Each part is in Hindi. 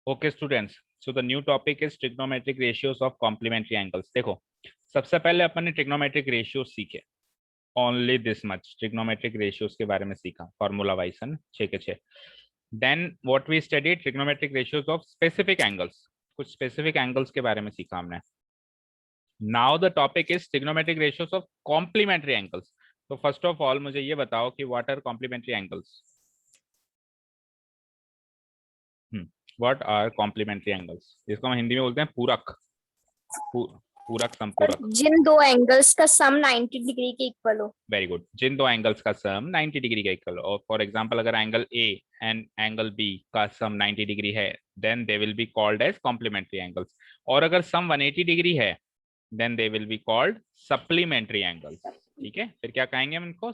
Okay students, so the new topic is trigonometric ratios of complementary angles. देखो, सबसे पहले अपन ने ट्रिग्नोमेट्रिक रेशियोज सीखे, only this much. Trigonometric ratios के बारे में सीखा, फॉर्मूला वाइज है ना, 6 के 6। Then what we study trigonometric ratios of specific angles, कुछ स्पेसिफिक एंगल्स के बारे में सीखा हमने। Now the topic is trigonometric ratios of complementary angles. तो फर्स्ट ऑफ ऑल मुझे ये बताओ कि what are complementary angles. What are complementary angles, जिसको हम हिंदी में बोलते हैं पूरक, पूरक संपूरक। जिन दो एंगल्स का सम 90 डिग्री के इक्वल हो। वेरी गुड, जिन दो एंगल्स का सम 90 डिग्री का इक्वल हो। और फॉर एग्जांपल अगर angle A and angle B का सम 90 डिग्री है, then they will be called as complementary angles. और अगर सम 180 डिग्री है, then they will be called supplementary angles. ठीक है, फिर क्या कहेंगे हम इनको?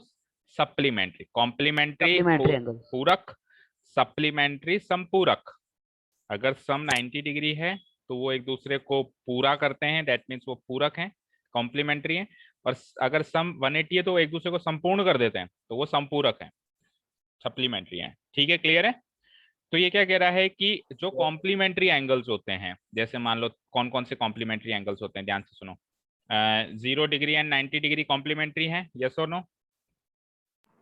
सप्लीमेंट्री, कॉम्प्लीमेंट्री पूरक, सप्लीमेंट्री संपूरक। अगर सम 90 डिग्री है तो वो एक दूसरे को पूरा करते हैं, दैट मीन्स वो पूरक हैं, कॉम्प्लीमेंट्री हैं। और अगर सम 180 है तो वो एक दूसरे को संपूर्ण कर देते हैं, तो वो संपूरक हैं, सप्लीमेंट्री हैं। ठीक है, क्लियर है? तो ये क्या कह रहा है कि जो कॉम्प्लीमेंट्री एंगल्स होते हैं, जैसे मान लो कौन कौन से कॉम्प्लीमेंट्री एंगल्स होते हैं, ध्यान से सुनो। 0 डिग्री एंड 90 डिग्री कॉम्प्लीमेंट्री है, यस और no?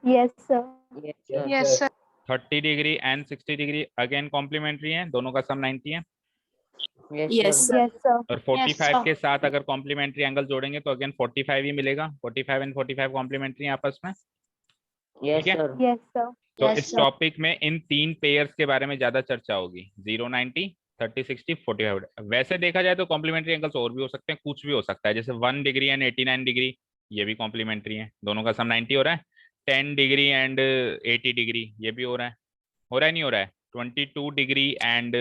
Yes sir. Yes sir. 30 degree and 60 degree again complementary है, दोनों का सम 90 है। Yes sir. और 45 के साथ अगर कॉम्प्लीमेंट्री एंगल जोड़ेंगे तो अगेन 45 ही मिलेगा। 45 एंड 45 कॉम्प्लीमेंट्री आपस में। ठीक है, यस सर। तो इस टॉपिक में इन तीन पेयर्स के बारे में ज्यादा चर्चा होगी, 0 90 30 60 45। वैसे देखा जाए तो कॉम्प्लीमेंट्री एंगल्स और भी हो सकते हैं, कुछ भी हो सकता है, जैसे 1 डिग्री एंड 89 डिग्री, ये भी कॉम्प्लीमेंट्री है, दोनों का सम 90 हो रहा है। 10 डिग्री एंड 80 डिग्री, ये भी हो रहा है नहीं हो रहा है। 22 डिग्री एंड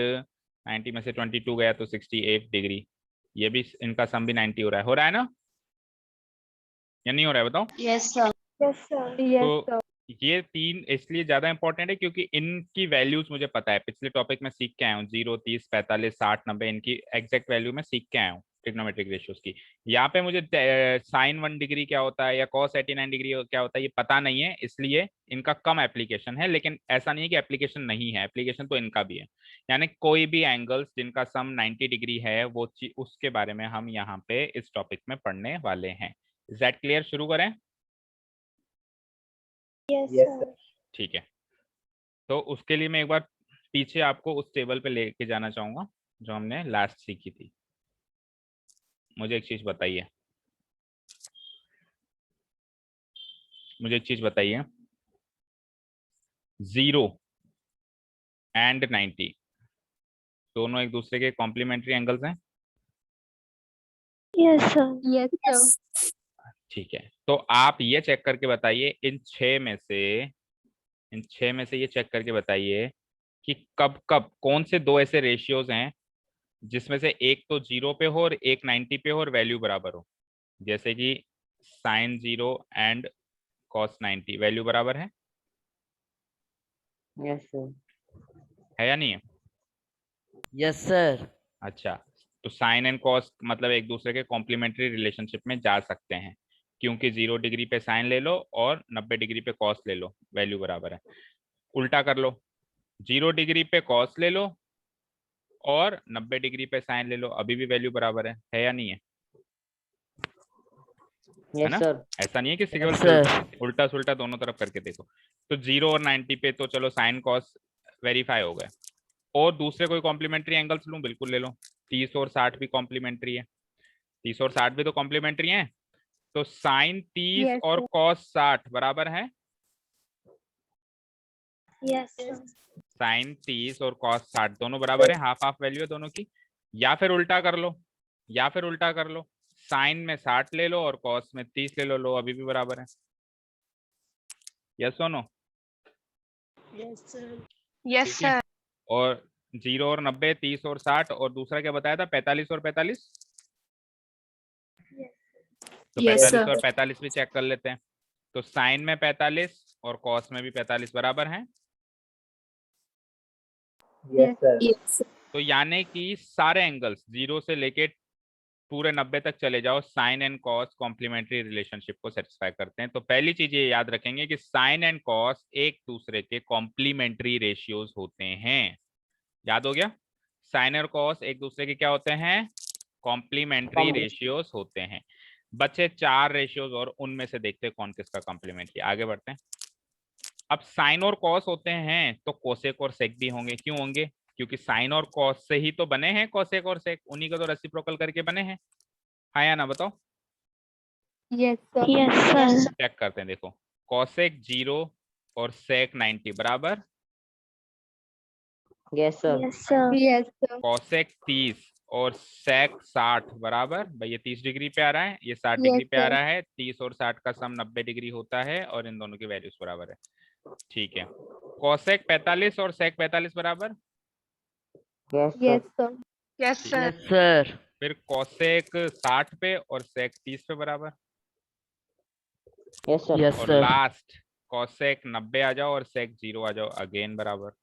90 में से 22 गया तो 68 डिग्री, ये भी इनका सम भी 90 हो रहा है ना, या नहीं हो रहा है बताओ? Yes sir. Yes sir. Yes तो सर। ये तीन इसलिए ज्यादा इंपॉर्टेंट है क्योंकि इनकी वैल्यूज मुझे पता है, पिछले टॉपिक में सीख के आया हूँ। 0 30 45 60 90 इनकी एग्जैक्ट वैल्यू में सीख के आया हूँ ट्रिग्नोमेट्रिक रेशियोज की। यहाँ पे मुझे साइन 1 डिग्री क्या होता है या कॉस 89 डिग्री क्या होता है ये पता नहीं है, इसलिए इनका कम एप्लीकेशन है। लेकिन ऐसा नहीं है कि एप्लीकेशन नहीं है, एप्लीकेशन तो इनका भी है। यानी कोई भी एंगल्स जिनका सम 90 डिग्री है वो उसके बारे में हम यहाँ पे इस टॉपिक में पढ़ने वाले हैं। Is that clear? शुरू करें? Yes sir. ठीक है, तो उसके लिए मैं एक बार पीछे आपको उस टेबल पे लेके जाना चाहूंगा जो हमने लास्ट सीखी थी। मुझे एक चीज बताइए, मुझे एक चीज बताइए, 0 एंड 90 दोनों एक दूसरे के कॉम्प्लीमेंट्री एंगल्स हैं? Yes sir. Yes sir. ठीक है, तो आप ये चेक करके बताइए, इन छह में से ये चेक करके बताइए कि कब कब कौन से दो ऐसे रेशियोज हैं जिसमें से एक तो 0 पे हो और एक 90 पे हो और वैल्यू बराबर हो। जैसे कि साइन 0 एंड कॉस 90 वैल्यू बराबर है? Yes sir. है या नहीं है? Yes sir. अच्छा, तो साइन एंड कॉस मतलब एक दूसरे के कॉम्प्लीमेंट्री रिलेशनशिप में जा सकते हैं, क्योंकि 0 डिग्री पे साइन ले लो और 90 डिग्री पे कॉस ले लो, वैल्यू बराबर है। उल्टा कर लो, 0 डिग्री पे कॉस ले लो और 90 डिग्री पे साइन ले लो, अभी भी वैल्यू बराबर है या नहीं है? है ना? Yes sir. ऐसा नहीं है कि केवल Yes, sir. उल्टा सुल्टा दोनों तरफ करके देखो। तो 0 और 90 पे तो चलो साइन कॉस वेरीफाई हो गए, और दूसरे कोई कॉम्प्लीमेंट्री एंगल्स लूं, बिल्कुल ले लो। 30 और 60 भी कॉम्प्लीमेंट्री है, 30 और 60 भी तो कॉम्प्लीमेंट्री हैं। तो साइन 30 Yes, और sir. कॉस 60 बराबर है? Yes sir. साइन 30 और कॉस 60 दोनों बराबर है, हाफ हाफ वैल्यू है दोनों की। या फिर उल्टा कर लो, साइन में 60 ले लो और कॉस में 30 ले लो, अभी भी बराबर है। यस और नो? यस ठीक है, सर। और 0 और 90, 30 और 60, और दूसरा क्या बताया था, 45 और 45? तो Yes, 45 sir. और 45 भी चेक कर लेते हैं। तो साइन में 45 और कॉस में भी 45 बराबर हैं। Yes sir. Yes. तो यानी कि सारे एंगल्स 0 से लेके पूरे 90 तक चले जाओ, sine and cos complementary relationship को सेटिस्फाई करते हैं। तो पहली चीज ये याद रखेंगे कि साइन एंड कॉस एक दूसरे के कॉम्प्लीमेंट्री रेशियोज होते हैं। याद हो गया? साइन और कॉस एक दूसरे के क्या होते हैं? कॉम्प्लीमेंट्री Complement- रेशियोज होते हैं। बचे 4 रेशियोज और उनमें से देखते हैं कौन किसका कॉम्प्लीमेंट्री। आगे बढ़ते हैं। अब साइन और कॉस होते हैं तो कोसेक और सेक भी होंगे। क्यों होंगे? क्योंकि साइन और कॉस से ही तो बने हैं कोसेक और सेक, उन्हीं को तो रेसिप्रोकल करके बने हैं। हाँ या ना बताओ? Yes, sir. Yes, sir. Check करते हैं। देखो कोसेक 0 और सेक 90 बराबर, Yes, sir. Yes, sir. Yes, sir. Cosec 30 और सेक 60 बराबर। भाई ये 30 डिग्री पे आ रहा है, ये 60 डिग्री Yes, पे आ sir. रहा है। 30 और 60 का सम 90 डिग्री होता है और इन दोनों की वैल्यूज बराबर है। ठीक है। कोसेक 45 और सेक 45 बराबर। Yes, Yes, sir. sir. Yes, sir. Yes, sir. फिर कोसेक 60 पे और सेक 30 पे बराबर। Yes, sir. Yes, और sir. लास्ट कोसेक 90 आ जाओ और सेक 0 आ जाओ, अगेन बराबर।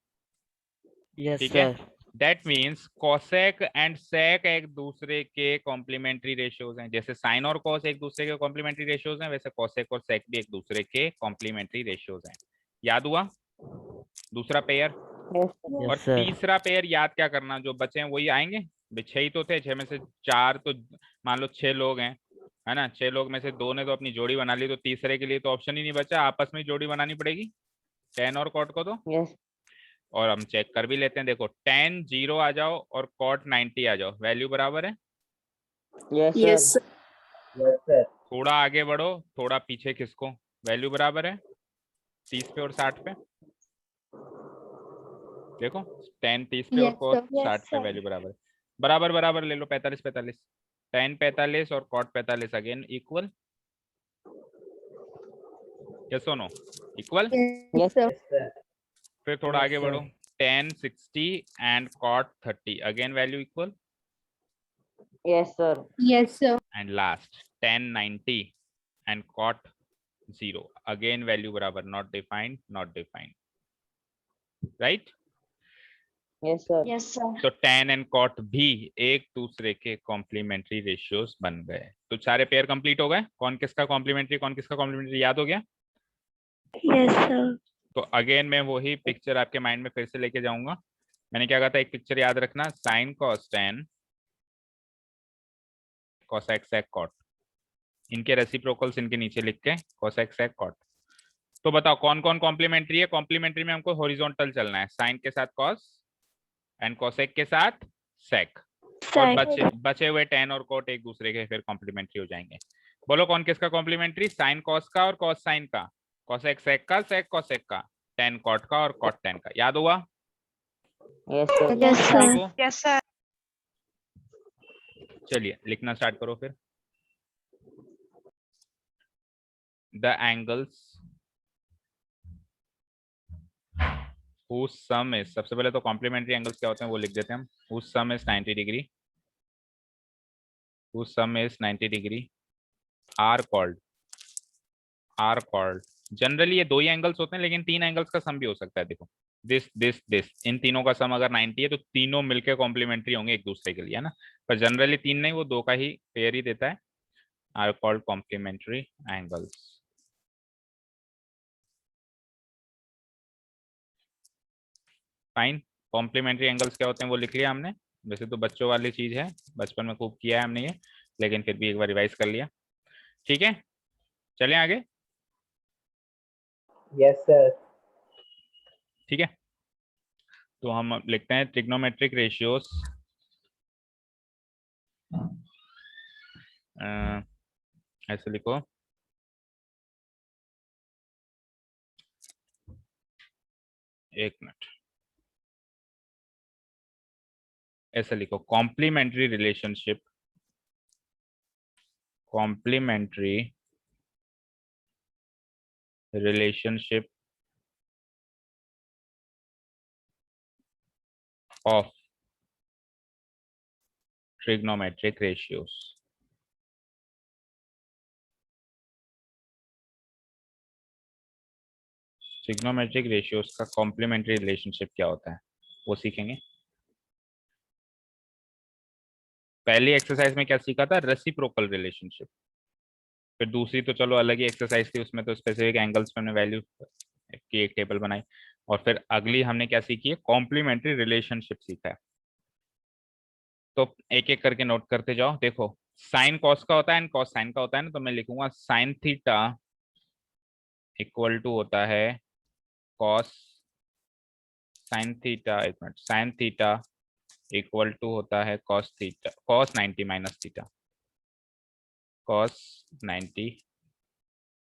Yes, ठीक है। sir. That means cosec and sec एक दूसरे के कॉम्प्लीमेंट्री रेशियोज हैं। जैसे साइन और कॉस एक दूसरे के कॉम्प्लीमेंट्री रेशियोज हैं, वैसे कोसेक और सेक भी एक दूसरे के कॉम्प्लीमेंट्री रेशियोज हैं। याद हुआ दूसरा पेयर? Yes, sir. और Yes, sir. तीसरा पेयर याद क्या करना, जो बचे हैं वही आएंगे। भाई 6 ही तो थे, 6 में से 4 तो मान लो 6 लोग हैं, है ना। 6 लोग में से 2 ने तो अपनी जोड़ी बना ली, तो तीसरे के लिए तो ऑप्शन ही नहीं बचा, आपस में जोड़ी बनानी पड़ेगी टेन और कॉट को तो। Yes. और हम चेक कर भी लेते हैं। देखो टेन 0 आ जाओ और कॉट 90 आ जाओ, वैल्यू बराबर है। Yes, Yes, sir. sir. Yes, sir. थोड़ा आगे बढ़ो, थोड़ा पीछे खिसको, वैल्यू बराबर है 30 पे और 60 पे। देखो 10 30 पे और Yes, कॉट sir. 60 पे, वैल्यू बराबर है। बराबर बराबर ले लो, 45 45। 10 45 और कॉट 45 अगेन इक्वल। यस और no? Equal. Yes, sir. Yes, sir. फिर थोड़ा Yes, आगे sir. बढ़ो, 10 60 and cot 30 again value equal. Yes, sir. Yes, sir. And last 10 90 and cot 0 again value बराबर, not defined not defined, right. Yes, sir. Yes, sir. तो tan एंड कॉट भी एक दूसरे के कॉम्प्लीमेंट्री रेशियोज बन गए। तो सारे पेयर कंप्लीट हो गए। कौन किसका कॉम्प्लीमेंट्री कौन किसका कॉम्प्लीमेंट्री याद हो गया। Yes, sir. तो अगेन मैं वही पिक्चर आपके माइंड में फिर से लेके जाऊंगा। मैंने क्या कहा था, एक पिक्चर याद रखना, sine cos tan cosec sec cot, इनके रेसिप्रोकल्स इनके नीचे लिख के कोसेक सेक कॉट। तो बताओ कौन कौन कॉम्प्लीमेंट्री है। कॉम्प्लीमेंट्री में हमको हॉरिजॉन्टल चलना है, साइन के साथ कॉस एंड कोसेक के साथ सेक, और Sec. बचे हुए टेन और कोट एक दूसरे के फिर कॉम्प्लीमेंट्री हो जाएंगे। बोलो कौन किसका कॉम्प्लीमेंट्री, साइन कॉस का और कॉस साइन का, कोसेक सेक का, सेक कोसेक का, टेन कॉट का और कॉट टेन का। याद हुआ? Yes, sir. Yes, ठीक sir. हो? Yes, sir. चलिए लिखना स्टार्ट करो फिर। The angles whose sum is, सबसे पहले तो कॉम्प्लीमेंट्री एंगल्स क्या होते हैं वो लिख देते हैं हम। whose sum is 90 degree, whose sum is 90 degree are called generally ये दो ही एंगल्स होते हैं, लेकिन 3 एंगल्स का सम भी हो सकता है। देखो दिस इन तीनों का सम अगर 90 है तो तीनों मिलके कॉम्प्लीमेंट्री होंगे एक दूसरे के लिए, है ना। पर जनरली 3 नहीं, वो 2 का ही पेयर ही देता है। Are called complementary angles. Fine. Complementary angles क्या होते हैं वो लिख लिया हमने। वैसे तो बच्चों वाली चीज है, बचपन में खूब किया है हमने ये, लेकिन फिर भी एक बार रिवाइज कर लिया। ठीक है, चलें आगे। Yes, sir. ठीक है, तो हम लिखते हैं ट्रिग्नोमेट्रिक रेशियोज। ऐसे लिखो, एक मिनट, ऐसे लिखो, complementary relationship, complementary relationship of trigonometric ratios। Trigonometric ratios का कॉम्प्लीमेंट्री रिलेशनशिप क्या होता है वो सीखेंगे। पहली एक्सरसाइज में क्या सीखा था, रेसिप्रोकल रिलेशनशिप। फिर दूसरी तो चलो अलग ही एक्सरसाइज थी, उसमें तो स्पेसिफिक एंगल्स पे हमने वैल्यू की एक टेबल बनाई। और फिर अगली हमने क्या सीखी है, कॉम्प्लीमेंट्री रिलेशनशिप सीखा है। तो एक एक करके नोट करते जाओ। देखो साइन कॉस का होता है एंड कॉस साइन का होता है ना, तो मैं लिखूंगा साइन थीटा इक्वल टू होता है कॉस साइन थीटा, एक minute, sine theta equal to होता है cos theta, cos 90 minus theta, cos 90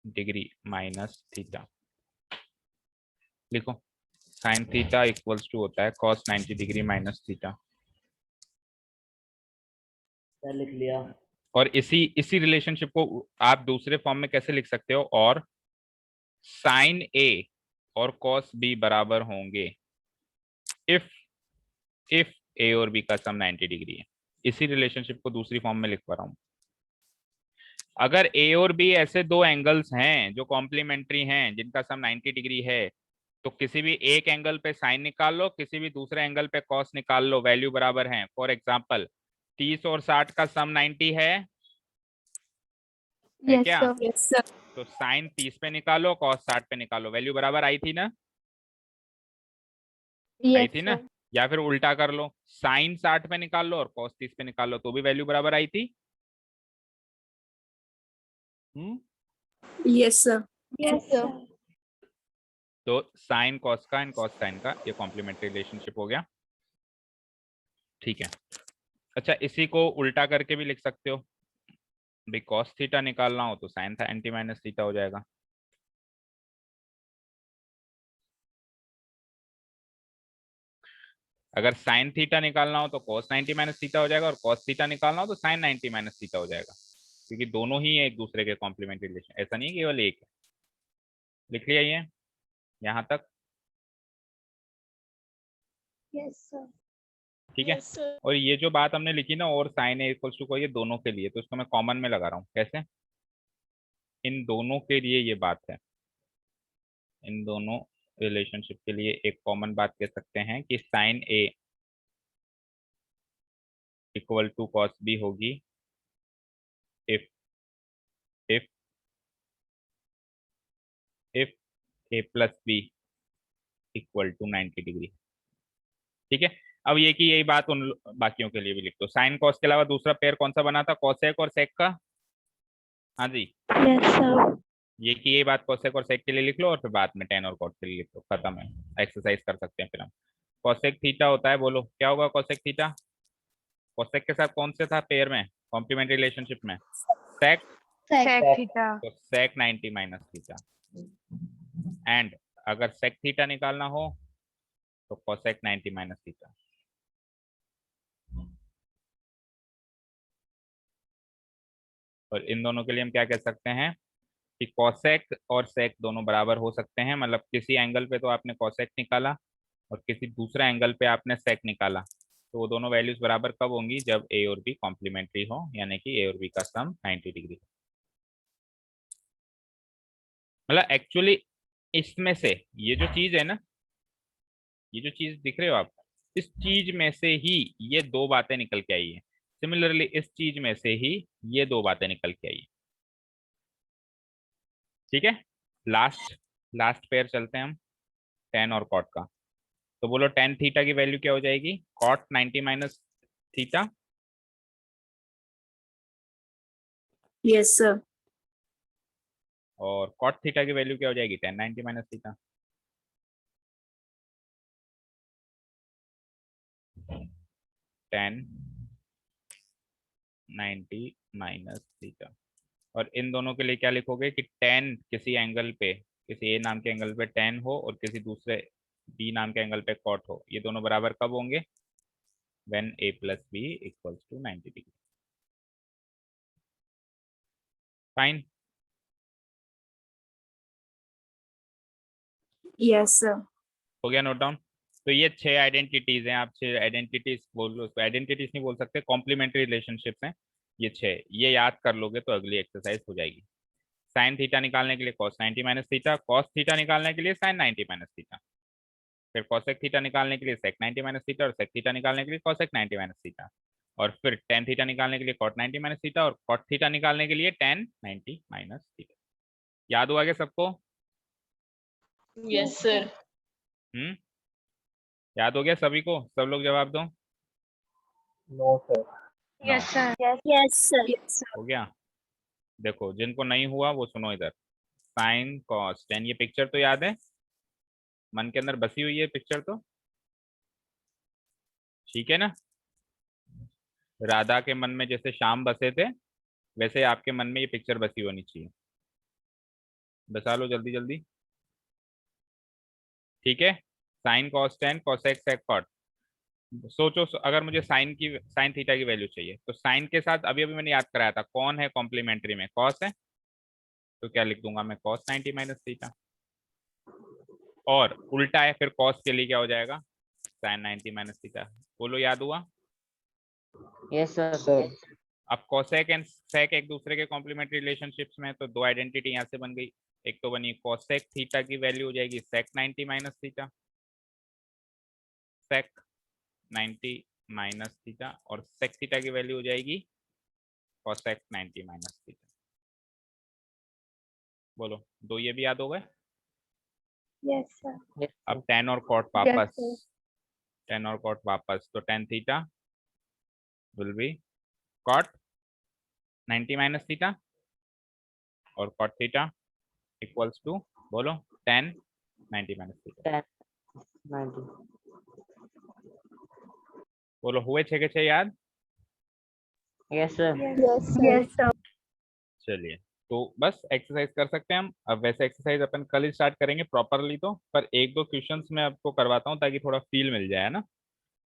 degree minus theta. लिखो साइन थीटा इक्वल्स टू होता है कॉस 90 डिग्री माइनस थीटा। लिख लिया। और इसी रिलेशनशिप को आप दूसरे फॉर्म में कैसे लिख सकते हो, और साइन ए और कॉस बी बराबर होंगे इफ ए और बी का सम 90 डिग्री है। इसी रिलेशनशिप को दूसरी फॉर्म में लिख पा रहा हूं। अगर ए और बी ऐसे दो एंगल्स हैं जो कॉम्प्लीमेंट्री हैं, जिनका सम 90 डिग्री है, तो किसी भी एक एंगल पे साइन निकाल लो, किसी भी दूसरे एंगल पे कॉस निकाल लो, वैल्यू बराबर हैं। फॉर एग्जांपल 30 और 60 का सम 90 है Yes, क्या? sir. Yes, sir. तो साइन 30 पे निकालो, कॉस 60 पे निकालो, वैल्यू बराबर आई थी ना? आई Yes, थी ना? sir. या फिर उल्टा कर लो, साइन 60 पे निकाल लो और कॉस 30 पे निकाल लो, तो भी वैल्यू बराबर आई थी। Yes, sir. Yes, sir. तो साइन कॉस का एंड कॉस साइन का ये कॉम्प्लीमेंट्री रिलेशनशिप हो गया। ठीक है। अच्छा, इसी को उल्टा करके भी लिख सकते हो भाई, कॉस थीटा निकालना हो तो साइन था एंटी माइनस थीटा हो जाएगा। अगर साइन थीटा निकालना हो तो कॉस 90 माइनस थीटा हो जाएगा, और कॉस थीटा निकालना हो तो साइन 90 माइनस थीटा हो जाएगा, क्योंकि दोनों ही एक दूसरे के कॉम्प्लीमेंट्री रिलेशन, ऐसा नहीं है केवल एक है। लिख लिया ये यहाँ तक? Yes, sir. ठीक है। Yes, sir. और ये जो बात हमने लिखी ना, और साइन ए इक्वल्स टू को, ये दोनों के लिए, तो इसको मैं कॉमन में लगा रहा हूँ। कैसे? इन दोनों के लिए ये बात है, इन दोनों रिलेशनशिप के लिए एक कॉमन बात कह सकते हैं कि sine A equal to cos B होगी if if if A plus B equal to 90 degree. ठीक है। अब ये कि यही बात उन बाकियों के लिए भी लिख दो। साइन कॉस के अलावा दूसरा पेयर कौन सा बना था? कॉसेक और सेक का। हाँ जी, Yes, sir. ये कि ये बात कोसेक और सेक के लिए लिख लो, और फिर बाद में टेन और कॉट के लिए लिख लो, खत्म है। एक्सरसाइज कर सकते हैं फिर हम। कोसेक थीटा होता है, बोलो क्या होगा कोसेक थीटा? कोसेक के साथ कौन से था पेयर में, कॉम्प्लीमेंट्री रिलेशनशिप में? सेक। Sec. theta. तो सेक 90 माइनस थीटा। एंड अगर सेक थीटा निकालना हो तो कोसेक 90 माइनस थीटा। और इन दोनों के लिए हम क्या कह सकते हैं कि कोसेक और सेक दोनों बराबर हो सकते हैं। मतलब किसी एंगल पे तो आपने कोसेक निकाला और किसी दूसरे एंगल पे आपने सेक निकाला, तो वो दोनों वैल्यूज बराबर कब होंगी? जब ए और बी कॉम्प्लीमेंट्री हो, यानी कि ए और बी का सम 90 डिग्री। मतलब एक्चुअली इसमें से ये जो चीज है ना, ये जो चीज दिख रहे हो आप, इस चीज में से ही ये दो बातें निकल के आई है। सिमिलरली इस चीज में से ही ये दो बातें निकल के आई है। ठीक है। लास्ट लास्ट पेयर चलते हैं हम, टेन और कॉट का। तो बोलो टेन थीटा की वैल्यू क्या हो जाएगी? Cot 90 minus theta. Yes, sir. और कॉट थीटा की वैल्यू क्या हो जाएगी? Tan 90 minus theta. Tan 90 minus theta. और इन दोनों के लिए क्या लिखोगे कि टेन किसी एंगल पे, किसी ए नाम के एंगल पे टेन हो और किसी दूसरे बी नाम के एंगल पे कॉट हो, ये दोनों बराबर कब होंगे? When A plus B equals to 90 degree. Fine. Yes, sir. हो गया नोट डाउन? तो ये 6 आइडेंटिटीज हैं। आप 6 आइडेंटिटीज बोल लो, उसको आइडेंटिटीज नहीं बोल सकते, कॉम्प्लीमेंट्री रिलेशनशिप्स हैं ये 6। ये याद कर लोगे तो अगली एक्सरसाइज हो जाएगी। साइन थीटा निकालने के लिए cos 90 minus theta, cos theta निकालने के लिए साइन 90 माइनस थीटा, फिर कॉसेक थीटा निकालने के लिए सेक 90 माइनस थीटा, और सेक थीटा निकालने के लिए कॉसेक 90 माइनस थीटा, और फिर टेन थीटा निकालने के लिए कॉट 90 माइनस थीटा, और कॉट थीटा निकालने के लिए टेन 90 माइनस थीटा। याद हुआ क्या सबको? Yes, sir. याद हो गया सभी को? सब लोग जवाब दो। No, sir. Yes, sir. Yes, sir. हो गया। देखो जिनको नहीं हुआ वो सुनो इधर, साइन कॉस टेन, ये पिक्चर तो याद है, मन के अंदर बसी हुई है पिक्चर तो, ठीक है ना। राधा के मन में जैसे श्याम बसे थे, वैसे आपके मन में ये पिक्चर बसी होनी चाहिए। बसा लो जल्दी जल्दी, ठीक है। Sine cos tan cosec sec cot. सोचो अगर मुझे साइन थीटा की वैल्यू चाहिए, तो साइन के साथ अभी अभी मैंने याद कराया था कौन है कॉम्प्लीमेंट्री में, कॉस है, तो क्या लिख दूंगा मैं, कॉस 90 माइनस थीटा। और उल्टा है फिर कॉस के लिए क्या हो जाएगा, साइन 90 माइनस थीटा। बोलो याद हुआ। Yes, sir. Sir. अब कोसेक एंड सेक एक दूसरे के कॉम्प्लीमेंट्री रिलेशनशिप्स में, तो दो आइडेंटिटी यहाँ से बन गई। एक तो बनी कोसेक थीटा की वैल्यू हो जाएगी सेक 90 माइनस थीटा, सेक 90 माइनस थीटा, और सेक थीटा की वैल्यू हो जाएगी कोसेक 90 माइनस थीटा। बोलो दो ये भी याद हो गए। Yes, sir. Yes, अब टेन और कॉट Yes, वापस, sir. टेन और कॉट वापस, तो tan theta will be cot 90 minus theta, और कॉट थीटा इक्वल्स टू, बोलो 10 90 माइनस थीटा। 90. बोलो हुए 6 के 6 याद। Yes, sir. Yes, sir. Yes, sir. चलिए तो बस एक्सरसाइज कर सकते हैं हम। अब वैसे एक्सरसाइज अपन कल ही स्टार्ट करेंगे प्रॉपरली, तो पर एक दो क्वेश्चंस मैं आपको करवाता हूँ ताकि थोड़ा फील मिल जाए ना,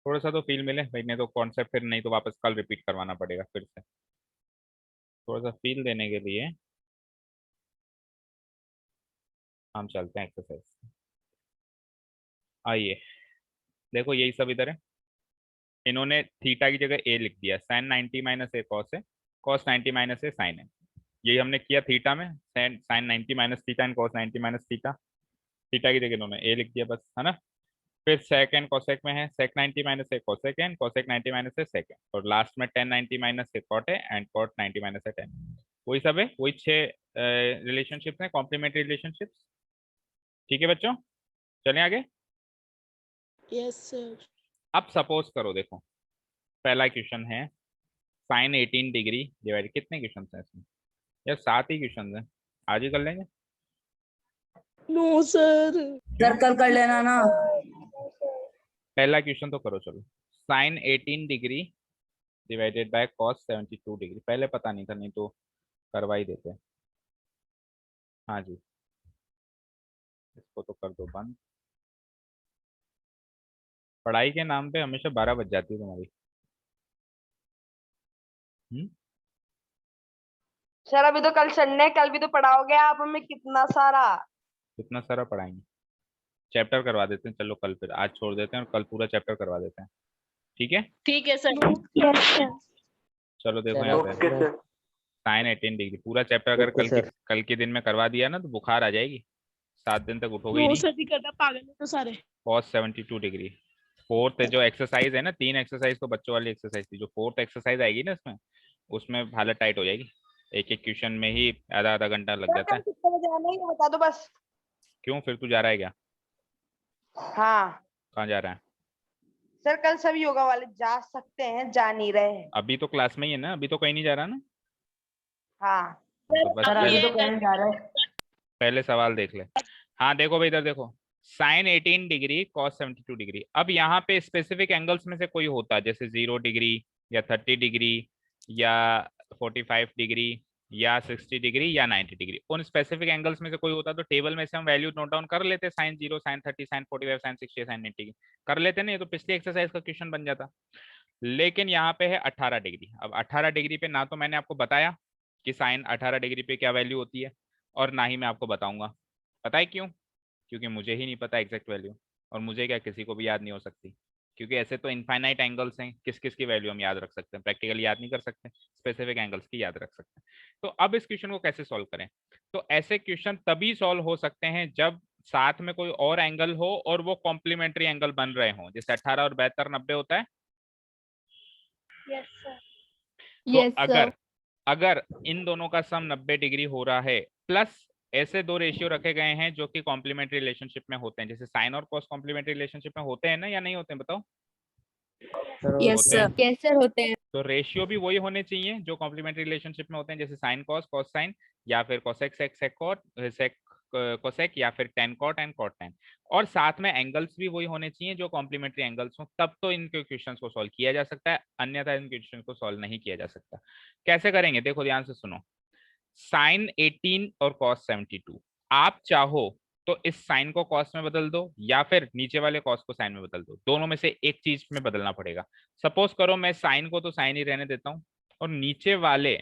थोड़ा सा तो फील मिले भाई, नहीं तो कॉन्सेप्ट फिर नहीं तो वापस कल रिपीट करवाना पड़ेगा फिर से। थोड़ा सा फील देने के लिए हम चलते हैं एक्सरसाइज। आइए देखो यही सब इधर है, इन्होंने थीटा की जगह ए लिख दिया, साइन 90 माइनस ए कॉस है, कॉस 90 माइनस ए साइन है। यही हमने किया थीटा में, sine 90 minus theta and cos 90 minus theta, theta की जगह इन्होंने ए लिख दिया बस, है ना। फिर सेक एंड कोसेक में है sec 90 minus A cosec and cosec 90 minus A sec, और लास्ट में टेन 90 माइनस ए कॉट है and cot 90 minus A tan. वही सब है, वही 6 रिलेशनशिप्स हैं, कॉम्प्लीमेंट्री रिलेशनशिप्स। ठीक है बच्चों, चलें आगे। Yes, sir. अब सपोज करो, देखो पहला क्वेश्चन है साइन 18 डिग्री डिवाइड, कितने क्वेश्चन हैं इसमें या 7 ही क्वेश्चन हैं, आज ही कर लेंगे। No, sir. क्यों? कल कर लेना ना। पहला क्वेश्चन तो करो चलो, sine 18 degree divided by cos 72 degree, पहले पता नहीं था, नहीं तो करवा ही देते। हाँ जी, इसको तो कर दो बंद। पढ़ाई के नाम पे हमेशा 12 बज जाती है तुम्हारी। सर अभी तो कल संडे, कल भी तो पढ़ाओगे आप हमें कितना सारा। कितना सारा पढ़ाएंगे, चैप्टर करवा देते हैं चलो कल, फिर आज छोड़ देते हैं और कल पूरा चैप्टर करवा देते हैं, ठीक है। ठीक है सर। Yes, sir. चलो देखो चलो, यहाँ पे Okay, sir. साइन 18 डिग्री पूरा चैप्टर अगर Okay, sir. कल के दिन में करवा दिया ना तो बुखार आ जाएगी, 7 दिन तक उठोगे ही No, नहीं। sir, करना पागल है तो सारे। कॉस 72 डिग्री, फोर्थ जो एक्सरसाइज है ना, 3 एक्सरसाइज तो बच्चों वाली एक्सरसाइज थी, जो फोर्थ एक्सरसाइज आएगी ना इसमें, उसमें हालत टाइट हो जाएगी, एक एक क्वेश्चन में ही आधा आधा घंटा लग जाता है। कितने बजे आना है ये बता दो बस। क्यों, फिर तू जा रहा है क्या, हाँ कहाँ जा रहा है। सर कल सब योगा वाले जा सकते हैं, जा नहीं रहे हैं। अभी तो क्लास में ही है ना, अभी तो कहीं नहीं जा रहा ना। हाँ तो बस अभी पहले सवाल देख ले। हाँ देखो भाई इधर देखो, साइन 18 डिग्री कॉस 72 डिग्री। अब यहाँ पे स्पेसिफिक एंगल्स में से कोई होता है, जैसे 0 डिग्री या 30 डिग्री या 45 डिग्री या 60 डिग्री या 90 डिग्री, उन स्पेसिफिक एंगल्स में से कोई होता तो टेबल में से हम वैल्यू नोट डाउन कर लेते, sine 0 sine 30 sine 45 sine 60 sine 90 की कर लेते ना, ये तो पिछली एक्सरसाइज का क्वेश्चन बन जाता। लेकिन यहाँ पे है 18 डिग्री। अब 18 डिग्री पे ना तो मैंने आपको बताया कि साइन 18 डिग्री पे क्या वैल्यू होती है, और ना ही मैं आपको बताऊंगा। पता है क्यों, क्योंकि मुझे ही नहीं पता एग्जैक्ट वैल्यू, और मुझे क्या किसी को भी याद नहीं हो सकती, क्योंकि ऐसे तो इनफाइनाइट एंगल्स हैं, किस किस की वैल्यू हम याद रख सकते हैं, प्रैक्टिकली याद नहीं कर सकते, स्पेसिफिक एंगल्स की याद रख सकते हैं। तो अब इस क्वेश्चन को कैसे सॉल्व करें, तो ऐसे क्वेश्चन तभी सॉल्व हो सकते हैं जब साथ में कोई और एंगल हो और वो कॉम्प्लीमेंट्री एंगल बन रहे हो, जैसे 18 और 72 90 होता है। Yes, sir. तो Yes, sir. अगर इन दोनों का सम 90 डिग्री हो रहा है, प्लस ऐसे दो रेशियो रखे गए हैं जो कि कॉम्प्लीमेंट्री रिलेशनशिप में होते हैं, जैसे साइन और कॉस कॉम्प्लीमेंट्री रिलेशनशिप में होते हैं ना, या नहीं होते हैं बताओ। सर Yes, होते हैं। sir. yes sir होते हैं। तो रेशियो भी वही होने चाहिए जो कॉम्प्लीमेंट्री रिलेशनशिप में होते हैं, जैसे साइन कॉस कॉस साइन, या फिर cosec sec sec cot sec cosec, या फिर tan cot and cot tan. और साथ में एंगल्स भी वही होने चाहिए जो कॉम्प्लीमेंट्री एंगल्स हो, तब तो इनके क्वेश्चंस को सॉल्व किया जा सकता है, अन्यथा इन क्वेश्चन को सॉल्व नहीं किया जा सकता। कैसे करेंगे देखो ध्यान से सुनो। साइन 18 और कॉस 72, आप चाहो तो इस साइन को कॉस में बदल दो या फिर नीचे वाले कॉस को साइन में बदल दो, दोनों में से एक चीज में बदलना पड़ेगा। सपोज करो मैं साइन को तो साइन ही रहने देता हूं और नीचे वाले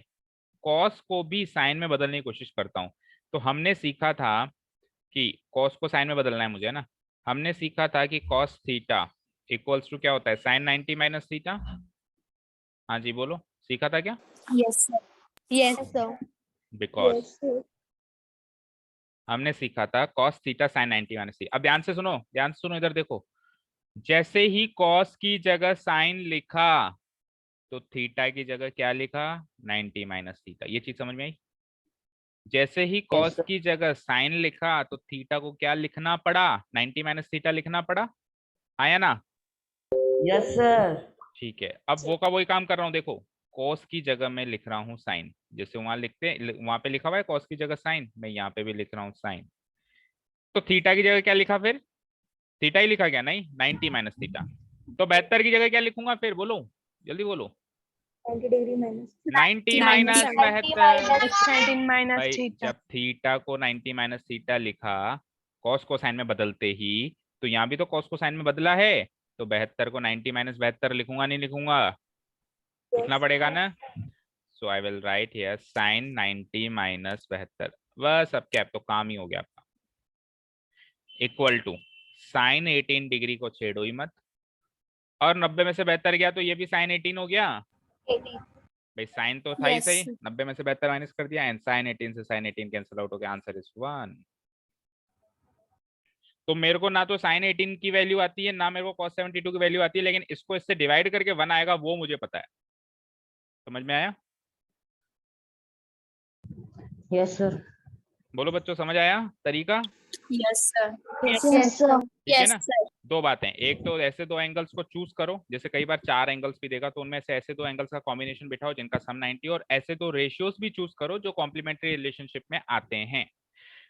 कॉस को भी साइन में बदलने की कोशिश करता हूं। तो हमने सीखा था कि कॉस को साइन में बदलना है मुझे ना, हमने सीखा था कि कॉस थीटा इक्वल्स टू क्या होता है, साइन 90 माइनस थीटा। हाँ जी बोलो, सीखा था क्या? Yes, sir. yes sir। Because हमने सीखा था cos theta sine 90 minus theta. अब ध्यान से सुनो, ध्यान से सुनो, इधर देखो, जैसे ही कॉस की जगह साइन लिखा तो थीटा की जगह क्या लिखा, 90 माइनस थीटा। ये चीज समझ में आई? जैसे ही कॉस sir. की जगह साइन लिखा तो थीटा को क्या लिखना पड़ा, 90 माइनस थीटा लिखना पड़ा, आया ना? Yes sir. ठीक है, अब वो का वही काम कर रहा हूँ। देखो कॉस की जगह मैं लिख रहा हूँ साइन, जैसे वहां वहां पे लिखा हुआ है कॉस की जगह साइन, मैं यहाँ पे भी लिख रहा हूँ साइन। तो थीटा की जगह क्या लिखा फिर, थीटा ही लिखा गया, नहीं 90 माइनस थीटा। तो 72 की जगह क्या लिखूंगा फिर, बोलो जल्दी बोलो। 90 माइनस 72। 19 minus भाई theta. जब थीटा को 90 माइनस थीटा लिखा कॉस को साइन में बदलते ही, तो यहाँ भी तो कॉस को साइन में बदला है, तो 72 को 90 माइनस 72 लिखूंगा नहीं लिखूंगा, लिखना पड़ेगा ना। So I will write here sine 90 minus 72। बस अब क्या, अब तो काम ही हो गया आपका। इक्वल टू साइन 18 डिग्री को छेड़ो ही मत, और 90 में से 72 गया तो ये भी साइन 18 हो गया। भाई साइन तो था ही Yes. सही, 90 में से 72 माइनस कर दिया, एंड साइन 18 से साइन 18 कैंसिल आउट हो गया, आंसर इज 1। तो मेरे को ना तो साइन 18 की वैल्यू आती है ना मेरे को cos 72 की वैल्यू आती है, लेकिन इसको इससे डिवाइड करके 1 आएगा वो मुझे पता है। समझ में आया? Yes, sir. बोलो बच्चों, समझ आया तरीका? Yes, sir. yes sir। ठीक है Yes, ना? sir. दो बातें, एक तो ऐसे दो एंगल्स को चूज करो, जैसे कई बार 4 एंगल्स भी देगा तो उनमें से ऐसे दो एंगल्स का कॉम्बिनेशन बिठाओ जिनका सम 90, और ऐसे दो रेशियोज भी चूज करो जो कॉम्प्लीमेंट्री रिलेशनशिप में आते हैं।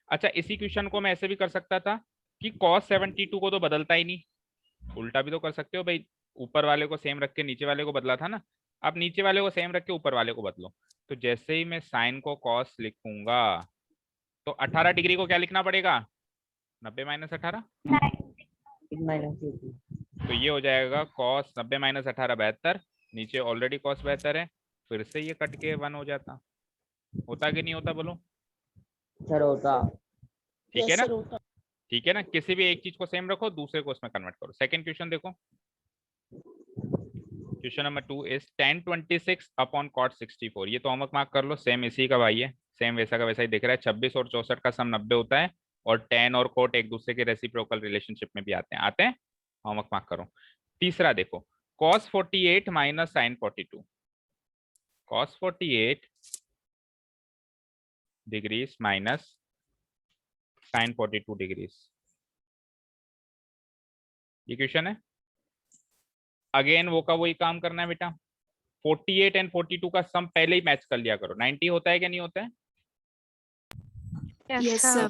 अच्छा, इसी क्वेश्चन को मैं ऐसे भी कर सकता था कि cos 72 को तो बदलता ही नहीं, उल्टा भी तो कर सकते हो भाई, ऊपर वाले को सेम रख के नीचे वाले को बदला था ना, अब नीचे वाले को सेम रख के ऊपर वाले को बदलो। तो जैसे ही मैं साइन को cos लिखूंगा तो 18 डिग्री को क्या लिखना पड़ेगा, 90 माइनस 18। Minus 18. तो ये हो जाएगा cos 90 माइनस 18 72, नीचे ऑलरेडी cos 72 है, फिर से ये कट के 1 हो जाता, होता कि नहीं होता बोलो? Sir होता. ठीक है Yes, ना? sir. होता. ठीक है ना, किसी भी एक चीज को सेम रखो दूसरे को उसमें कन्वर्ट करो। सेकंड क्वेश्चन देखो, question number 2 is tan 26 upon cot 64। ये तो होमवर्क मार्क कर लो, सेम इसी का भाई है, सेम वैसा का वैसा ही दिख रहा है। 26 और 64 का सम 90 होता है, और tan और cot एक दूसरे के रेसिप्रोकल रिलेशनशिप में भी आते हैं, होमवर्क मार्क करो। तीसरा देखो, cos 48 minus sin 42, cos 48 degrees minus sin 42 degrees, ये क्वेश्चन है। अगेन वो का वही काम करना है बेटा, 48 एंड 42 का सम पहले ही मैच कर लिया करो। 90 होता है क्या नहीं होता है? Yes, sir.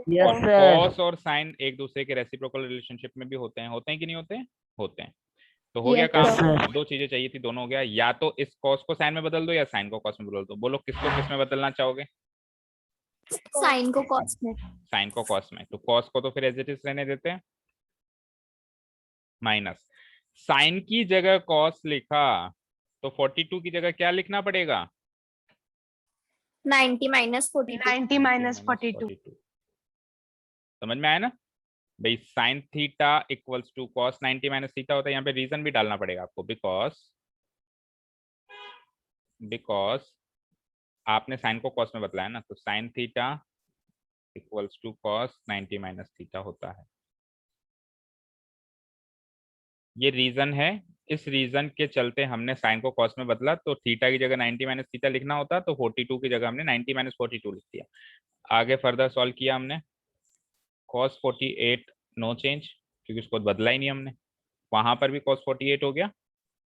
Yes sir. cos और sin एक दूसरे के रेसिप्रोकल रिलेशनशिप में भी होते हैं कि नहीं होते हैं? होते हैं। तो हो गया Yes, काम, sir. दो चीजें चाहिए थी, दोनों हो गया, या तो इस cos को sin में बदल दो या sin को cos में बदल दो। बोलो किसको किस में बदलना चाहोगे? Sin को cos में. sin को cos में, तो cos को तो फिर एज इट इज रहने देते हैं, माइनस sin की जगह cos लिखा तो 42 की जगह क्या लिखना पड़ेगा, 90 minus 42. 90 minus 42. समझ में आया ना भाई? Sine theta equals to cos 90 minus theta होता है। यहाँ पे रीजन भी डालना पड़ेगा आपको, बिकॉज आपने साइन को कॉस में बदला है ना, तो sine theta equals to cos 90 minus theta होता है। ये रीजन है, इस रीजन के चलते हमने साइन को कॉस में बदला, तो थीटा की जगह 90 माइनस थीटा लिखना होता, तो 42 की जगह हमने 90 माइनस 42 लिख दिया। आगे फर्दर सॉल्व किया हमने, cos 48 नो चेंज, क्योंकि उसको बदला ही नहीं हमने, वहां पर भी cos 48 हो गया,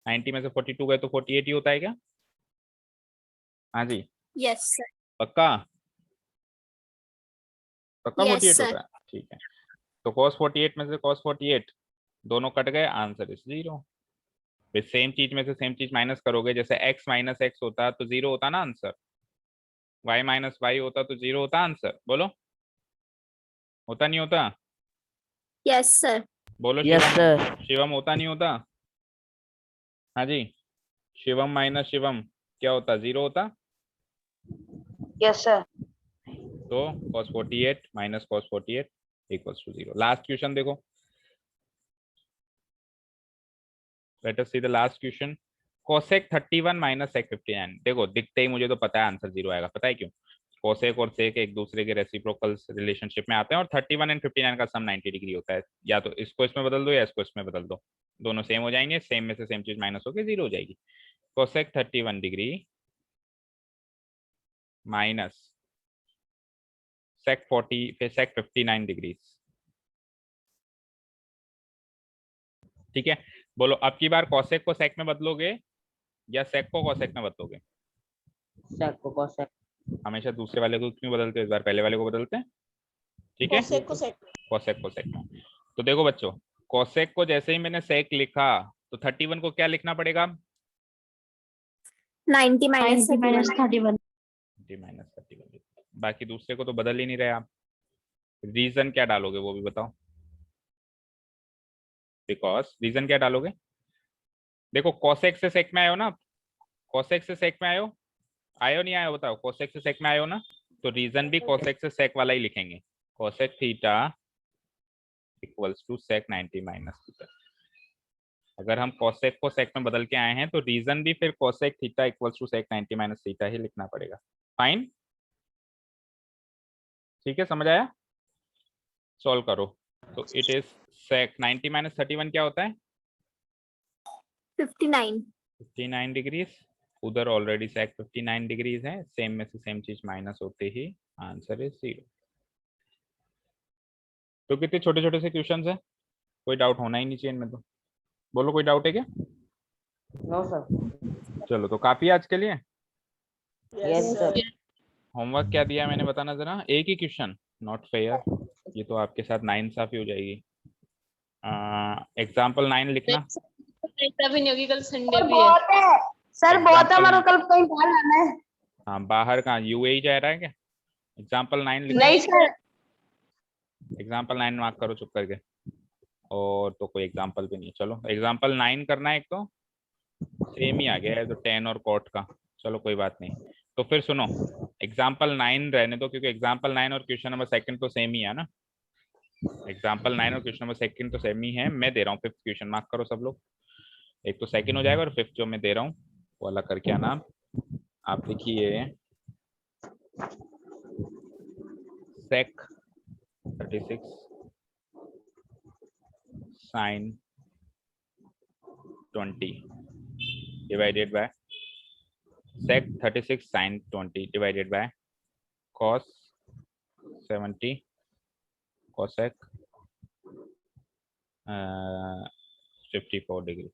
90 में से 42 गए तो 48 ही होता है क्या? हाँ जी, Yes, sir. पक्का पक्का Yes, 48 sir. होता है, ठीक है। तो cos 48 में से cos 48 दोनों कट गए, आंसर इज 0। फिर सेम चीज में से सेम चीज माइनस करोगे, जैसे x माइनस एक्स होता तो 0 होता ना आंसर, y माइनस वाई होता तो 0 होता आंसर, बोलो होता नहीं होता? Yes, sir. बोलो Yes, शिवम, sir. शिवम होता नहीं होता? हाँ जी, शिवम माइनस शिवम क्या होता? 0 होता। Yes sir. तो cos 48 minus cos 48 equals to 0। Last question देखो, let us see the last question. cosec 31 minus sec 59। देखो दिखते ही मुझे तो पता है आंसर 0 आएगा, पता है क्यों? cosec और sec एक दूसरे के रेसिप्रोकल रिलेशनशिप में आते हैं, और 31 एंड 59 का सम 90 डिग्री होता है। या तो इसको इसमें बदल दो या इसको इसमें बदल दो, दोनों सेम हो जाएंगे, सेम में से सेम चीज माइनस होकर 0 हो जाएगी। cosec 31 डिग्री माइनस sec 40 फिर sec 59 डिग्री। ठीक है, बोलो अब की बार cosec को sec में बदलोगे या sec को cosec में बदलोगे? sec को cosec। हमेशा दूसरे वाले को क्यों बदलते हो, इस बार पहले वाले को बदलते हैं, ठीक है? Cosec को sec. cosec को sec में। तो देखो बच्चों, cosec को जैसे ही मैंने sec लिखा तो 31 को क्या लिखना पड़ेगा? 90 minus 31. 31। बाकी दूसरे को तो बदल ही नहीं रहे आप, रीजन क्या डालोगे वो भी बताओ, बिकॉज रीजन क्या डालोगे? देखो cosec से sec में आयो ना, cosec से sec में आयो नहीं आयो बताओ, cosec से sec में आयो ना, तो रीजन भी cosec से sec वाला ही लिखेंगे, cosec theta equals to sec 90 minus theta. अगर हम cosec को sec में बदल के आए हैं तो रीजन भी फिर cosec theta equals to sec 90 minus theta ही लिखना पड़ेगा। फाइन, ठीक है, समझ आया? सॉल्व करो। तो इट इज sec 90 माइनस 31 क्या होता है? 59. 59 डिग्रीज। उधर ऑलरेडी sec 59 डिग्रीज है, सेम में से सेम चीज माइनस होते ही आंसर इज 0। तो कितने छोटे छोटे से क्वेश्चंस है, कोई डाउट होना ही नहीं चाहिए इनमें तो। बोलो कोई डाउट है क्या? No sir. चलो तो काफी है आज के लिए। Yes sir. होमवर्क क्या दिया है मैंने बताना जरा, एक ही क्वेश्चन, नॉट फेयर, ये तो आपके साथ नाइंसाफी हो जाएगी। एग्जाम्पल 9 लिखना। भी नहीं होगी, कल संडे भी है। बहुत है सर, बहुत है, Example- हमारा कल कहीं बाहर जाना है। हाँ बाहर कहाँ, यूएई जा रहा है क्या? एग्जाम्पल 9 लिखो। नहीं सर। एग्जाम्पल 9 मार्क करो चुप करके, और तो कोई एग्जाम्पल भी नहीं। चलो एग्जाम्पल 9 करना है, एक तो सेम ही आ गया है तो 10 और कॉट का, चलो कोई बात नहीं। तो फिर सुनो, एग्जाम्पल 9 रहने दो, क्योंकि एग्जाम्पल 9 और क्वेश्चन नंबर सेकंड तो सेम ही है ना। एग्जाम्पल 9 और क्वेश्चन नंबर सेकंड तो सेम ही है। मैं दे रहा हूँ 5th क्वेश्चन, मार्क करो सब लोग। एक तो सेकंड हो जाएगा और 5th जो मैं दे रहा हूँ वो अलग करके आना। आप लिखिए sec 36 sin 20 divided by sec 36 sin 20 divided by cos 70 cosec 54 degree.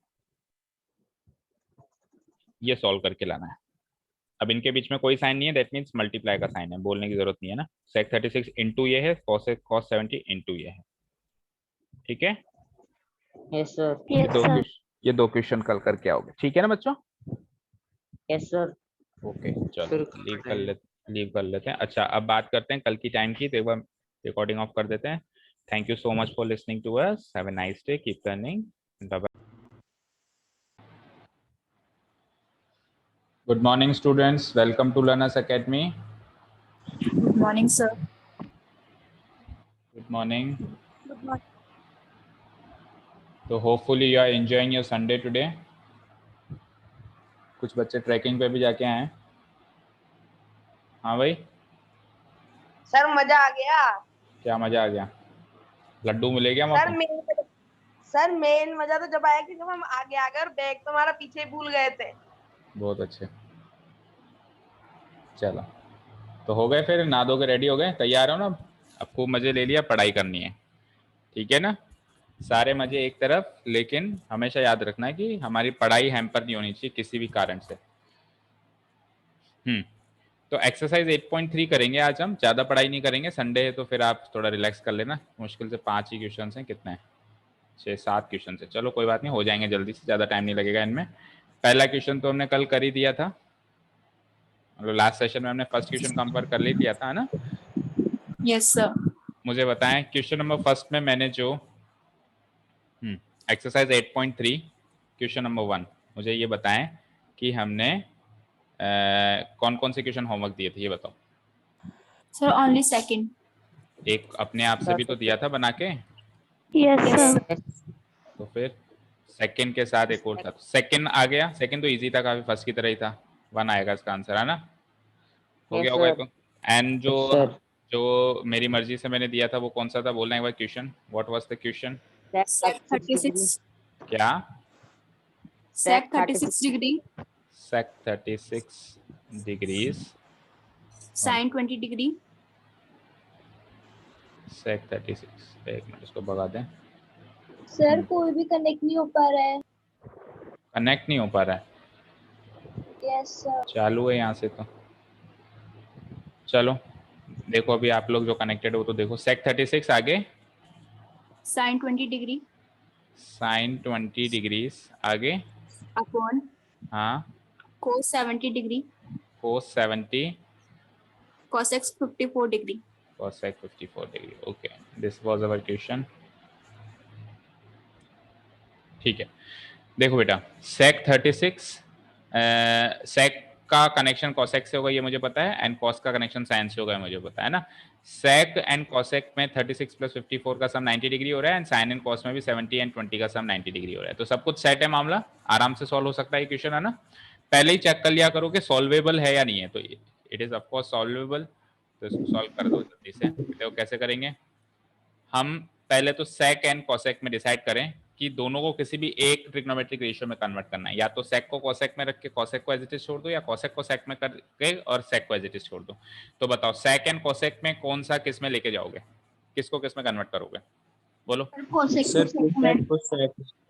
ये सॉल्व करके लाना है। अब इनके बीच में कोई साइन नहीं है, दैट मीन्स मल्टीप्लाई का साइन है, बोलने की जरूरत नहीं है ना। sec 36 इंटू ये है, cos 70 इंटू ये है, ठीक है? Yes sir. ये दो क्वेश्चन कल करके आओगे, ठीक है ना बच्चों? Yes sir. ओके चलो लीव कर लेते हैं। अच्छा अब बात करते हैं कल की टाइम की, तो एक बार रिकॉर्डिंग ऑफ कर देते हैं। Thank you so much for listening to us, have a nice day, keep learning, bye bye. Good morning students, welcome to Learners Academy. Good morning, sir. Good morning. Good morning. तो hopefully you are enjoying your Sunday today. कुछ बच्चे ट्रैकिंग पे भी जाके आए हैं। हाँ भाई, सर मजा आ गया। क्या मजा आ गया? लड्डू मिले क्या सर आपको? सर मेन मजा तो जब आया कि जब हम आगे आ गए और बैग तो हमारा पीछे ही भूल गए थे। बहुत अच्छे, चलो तो हो गए फिर, नहा धो के रेडी हो गए, तैयार हो ना? अब खूब मजे ले लिया, पढ़ाई करनी है, ठीक है ना? सारे मजे एक तरफ, लेकिन हमेशा याद रखना है कि हमारी पढ़ाई हैम्पर नहीं होनी चाहिए किसी भी कारण से। तो एक्सरसाइज 8.3 करेंगे आज हम, ज्यादा पढ़ाई नहीं करेंगे, संडे है तो फिर आप थोड़ा रिलैक्स कर लेना। मुश्किल से 5 ही क्वेश्चन हैं, कितने हैं, 6-7 क्वेश्चन है, चलो कोई बात नहीं, हो जाएंगे जल्दी से, ज्यादा टाइम नहीं लगेगा इनमें। पहला क्वेश्चन तो हमने कल कर ही दिया था, मतलब लास्ट सेशन में हमने फर्स्ट क्वेश्चन कंपेयर कर ही दिया था, है ना। Yes, sir. मुझे बताएं क्वेश्चन नंबर फर्स्ट में मैंने जो एक्सरसाइज 8.3 क्वेश्चन नंबर 1, मुझे ये बताएं कि हमने कौन कौन से क्वेश्चन होमवर्क दिए थे, ये बताओ। Sir, only second. एक अपने आप से भी तो दिया था बना के, Yes, sir. तो फिर सेकंड के साथ एक और था, सेकंड आ गया, सेकंड तो इजी था काफी, फर्स्ट की तरह ही था, 1 आएगा इसका आंसर, है ना, हो गया होगा ये तो। एंड जो Yes, sir. जो मेरी मर्जी से मैंने दिया था वो कौन सा था, बोलना एक बार question, what was the question. Sec 36. क्या, Sec 36 degree. sec 36 degrees, Sin 20 degree. sec 36, एक मिनट इसको भगा दें, सर कोई भी कनेक्ट नहीं हो पा रहा है। कनेक्ट नहीं हो पा रहा है, यस सर। चालू है यहाँ से तो, चलो देखो अभी आप लोग जो कनेक्टेड हो तो देखो, sec 36 आगे, Sin 20 degree. sin 20 डिग्रीज आगे, Upon हाँ, cos 70 degree. cos 70, Cosec 54 degree. cosec 54 degree, okay, this was our question. ठीक है, देखो बेटा, sec 36, sec का कनेक्शन cosec से होगा ये मुझे पता है, एंड cos का कनेक्शन sin से होगा मुझे पता है ना। sec एंड cosec में 36 प्लस 54 का सम 90 डिग्री हो रहा है, एंड sin एंड cos में भी 70 एंड 20 का सम 90 डिग्री हो रहा है, तो सब कुछ सेट है, मामला आराम से सॉल्व हो सकता है ये क्वेश्चन, है ना। पहले ही चेक कर लिया करो कि सॉल्वेबल है या नहीं है, तो it is of course solvable, तो इसको सॉल्व कर दो जल्दी से। देखो कैसे करेंगे हम, पहले तो sec एंड cosec में डिसाइड करें कि दोनों को किसी भी एक ट्रिग्नोमेट्रिक रेशियो में कन्वर्ट करना है, या तो sec को cosec में रख के cosec को एज इट इज छोड़ दो, या cosec को sec में करके और sec को एज इट इज छोड़ दो। तो बताओ sec एंड cosec में कौन सा किस में लेके जाओगे, किसको किस में कन्वर्ट करोगे, बोलो। सर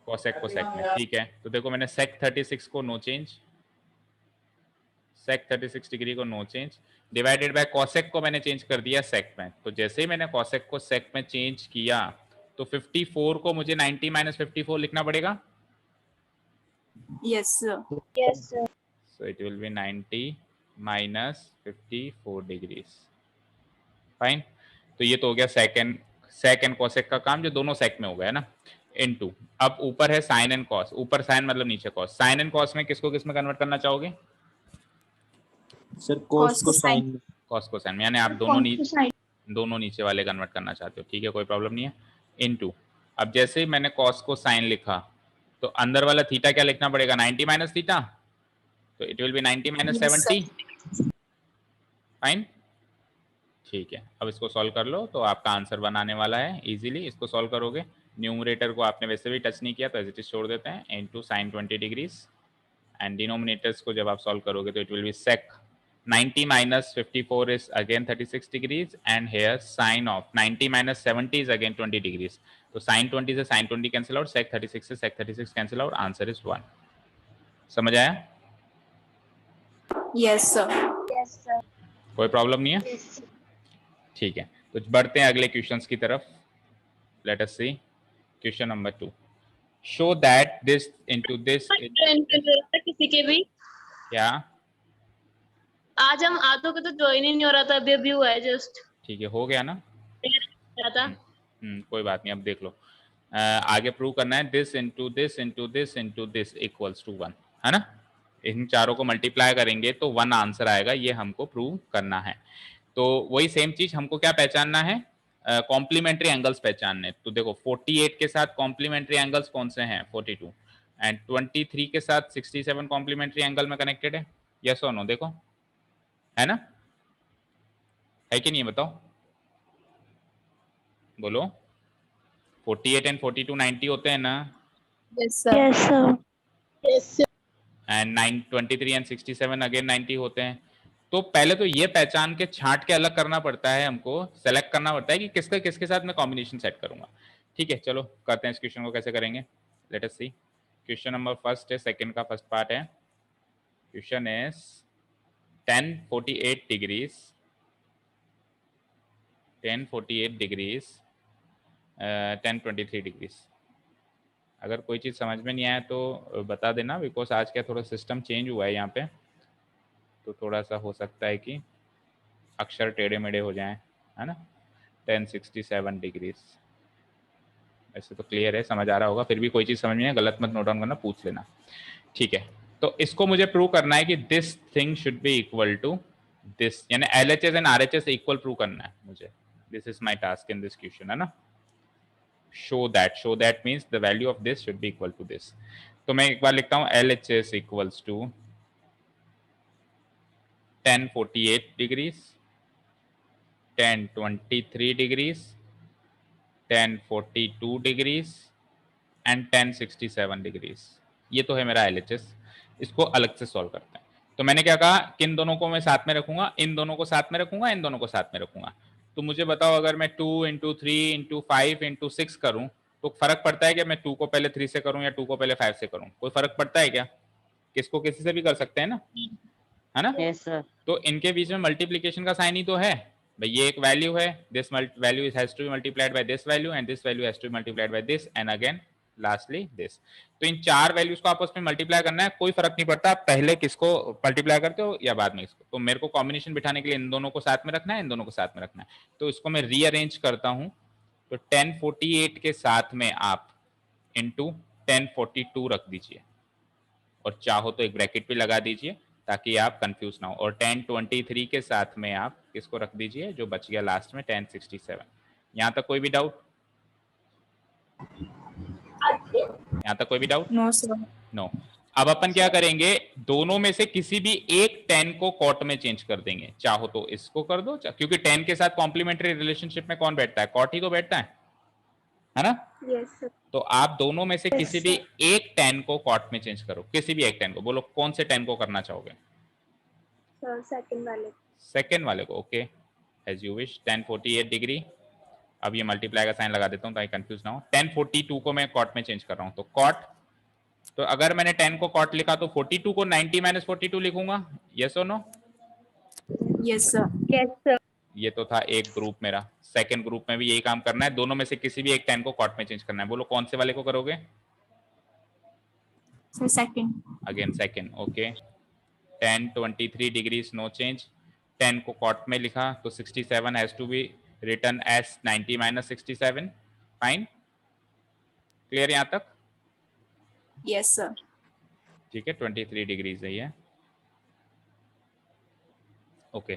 cosec को sec में, ठीक है, तो देखो मैंने sec 36 को नो चेंज, sec 36 डिग्री को no change, divided by cosec को मैंने चेंज कर दिया sec में, तो जैसे ही मैंने cosec को sec में चेंज किया तो 54 को मुझे 90 माइनस 54 लिखना पड़ेगा, Yes, sir. Yes sir. so it will be 90 minus 54 degrees, fine. तो ये तो हो गया sec एंड cosec का काम, जो दोनों sec में हो गया है ना, इनटू, अब ऊपर है sin एंड cos, ऊपर sin मतलब नीचे cos, sin एंड cos में किसको किस में कन्वर्ट करना चाहोगे, सर Cos को sin. cos को sin में, यानी आप दोनों नीचे वाले कन्वर्ट करना चाहते हो, ठीक है, कोई प्रॉब्लम नहीं है, इनटू, अब जैसे ही मैंने cos को sin लिखा तो अंदर वाला थीटा क्या लिखना पड़ेगा, 90 माइनस थीटा, तो it will be 90 minus 70, fine, ठीक है। अब इसको सॉल्व कर लो तो आपका आंसर बनाने वाला है इजीली, इसको सॉल्व करोगे, न्यूमरेटर को आपने वैसे भी टच नहीं किया तो एज इट इज छोड़ देते हैं, into sin 20 degrees, and denominators को जब आप सॉल्व करोगे तो it will be sec 90 minus 54 is again 36 degrees, and here sin of 90 minus 70 is again 20 degrees. तो sin 20 से sin 20 cancel out, sec 36 से sec 36 cancel out, answer is 1. समझ आया? Yes, sir. Yes sir. कोई प्रॉब्लम नहीं है? ठीक है, तो बढ़ते हैं अगले क्वेश्चंस की तरफ। Let us see question number 2. Show that this into this. किसी के भी क्या? आज हम आधों को तो ज्वाइन ही नहीं हो रहा था, अभी हुआ है जस्ट। ठीक है, हो गया ना? था कोई बात नहीं, अब देख लो, आगे प्रूव करना है, this into this into this into this equals to 1, है ना। इन चारों को मल्टीप्लाई करेंगे तो 1 आंसर आएगा, ये हमको प्रूव करना है। तो वही सेम चीज हमको क्या पहचानना है, कॉम्प्लीमेंट्री एंगल्स पहचानने। तो देखो 48 के साथ कॉम्प्लीमेंट्री एंगल्स कौन से हैं, 42, एंड 23 के साथ 67 कॉम्प्लीमेंट्री एंगल में कनेक्टेड है, यस और नो, देखो है ना, है कि नहीं, बताओ, बोलो। 48 एंड 42 90 होते हैं ना, Yes, sir. Yes sir. And 23 and 67 again 90 होते हैं। तो पहले तो ये पहचान के छांट के अलग करना पड़ता है, हमको सेलेक्ट करना पड़ता है कि किसके किसके साथ मैं कॉम्बिनेशन सेट करूंगा। ठीक है, चलो करते हैं इस क्वेश्चन को कैसे करेंगे। लेट अस सी। क्वेश्चन नंबर फर्स्ट है, सेकंड का फर्स्ट पार्ट है। Question is 1048 degrees 1023 degrees. अगर कोई चीज़ समझ में नहीं आया तो बता देना, बिकॉज आज क्या थोड़ा सिस्टम चेंज हुआ है यहाँ पे, तो थोड़ा सा हो सकता है कि अक्षर टेढ़े मेढ़े हो जाएं, है ना। 1067 डिग्रीज। ऐसे तो क्लियर है, समझ आ रहा होगा। फिर भी कोई चीज़ समझ में नहीं, गलत मत नोट डाउन करना, पूछ लेना। ठीक है, तो इसको मुझे प्रूव करना है कि this thing should be equal to this, यानी LHS and RHS equal prove करना है मुझे। This is my task in this question, है ना। show that means the value of this should be equal to this। तो मैं एक बार लिखता हूं LHS equals to 1048 degrees 1023 degrees 1042 degrees and 1067 degrees. ये तो है मेरा LHS। इसको अलग से सॉल्व करते हैं। तो मैंने क्या कहा, किन दोनों को मैं साथ में रखूंगा, इन दोनों को साथ में रखूंगा, इन दोनों को साथ में रखूंगा। तो मुझे बताओ, अगर मैं 2 इंटू 3 इंटू 5 इंटू 6 करूं तो फर्क पड़ता है क्या मैं 2 को पहले 3 से करूं या 2 को पहले 5 से करूं? कोई फर्क पड़ता है क्या? किसको किसी से भी कर सकते हैं ना, है ना। Yes, sir. तो इनके बीच में मल्टीप्लीकेशन का साइन ही तो है भाई। ये एक वैल्यू है, this value has to be multiplied by this value and this value has to be multiplied by this and again lastly this. तो इन चार वैल्यूज को आपस में मल्टीप्लाई करना है, कोई फर्क नहीं पड़ता पहले किसको मल्टीप्लाई करते हो या बाद में इसको। तो मेरे को कॉम्बिनेशन बिठाने के लिए इन दोनों को साथ में रखना है, इन दोनों को साथ में रखना है। तो इसको मैं रीअरेंज करता हूं। तो 1048 के साथ में आप इंटू 1042 रख दीजिए, और चाहो तो एक ब्रैकेट भी लगा दीजिए ताकि आप कंफ्यूज ना हो। और 1023 के साथ में आप किसको रख दीजिए, जो बच गया लास्ट में 1067। यहां तक कोई भी डाउट? यहां तक कोई भी डाउट? No, sir. नो। अब अपन क्या करेंगे, दोनों में से किसी भी एक 10 को कॉट में चेंज कर देंगे। चाहो तो इसको कर दो, क्योंकि 10 के साथ कॉम्प्लीमेंट्री रिलेशनशिप में कौन बैठता है, कॉट ही तो बैठता है ना। Yes, sir. तो आप दोनों में से किसी भी एक 10 को कॉट में चेंज करो, किसी भी एक 10 को। बोलो कौन से 10 को करना चाहोगे? Sir, second वाले. सेकेंड वाले को, okay, as you wish. 1048 degree, अब ये मल्टीप्लाई का साइन लगा देता हूं ताकि कंफ्यूज ना हो। 1042 को मैं कॉट में चेंज कर रहा हूं, तो कॉट। तो अगर मैंने 10 को कॉट लिखा तो 42 को 90 माइनस 42 लिखूंगा, यस और नो? Yes, sir. ये तो था एक ग्रुप मेरा। सेकंड ग्रुप में भी यही काम करना है, दोनों में से किसी भी एक 10 को कॉट में चेंज करना है। बोलो कौन से वाले को करोगे? Sir, second. Again second, okay. 1023 degrees, no change. 10 को कॉट में लिखा तो 67 has to be written as 90 minus 67। Fine, clear यहां तक? Yes, sir. ठीक है, 23 डिग्रीज है ये, ओके।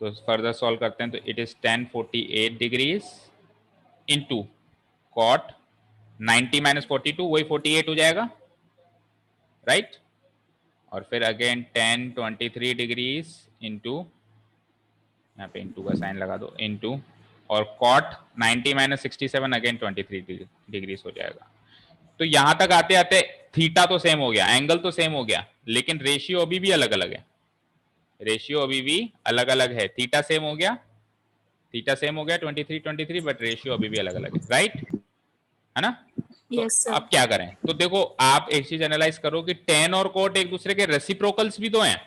तो फर्दर सॉल्व करते हैं। तो it is 1048 degrees into cot 90 minus 42, वही 48 हो जाएगा, राइट। और फिर अगेन 1023 डिग्रीज इंटू, यहाँ पे इंटू का साइन लगा दो, इंटू, और कॉट 90 माइनस 67 अगेन 23 डिग्रीज हो जाएगा। तो यहां तक आते आते थीटा तो सेम हो गया, एंगल तो सेम हो गया, लेकिन रेशियो अभी भी अलग अलग है। रेशियो अभी भी अलग अलग है। थीटा सेम हो गया, थीटा सेम हो गया 23 बट रेशियो अभी भी अलग अलग है, राइट, है ना। तो Yes, sir. अब क्या करें? तो देखो, आप एक चीज एनालाइज करो कि टेन और कोट एक दूसरे के रेसिप्रोकल्स भी तो हैं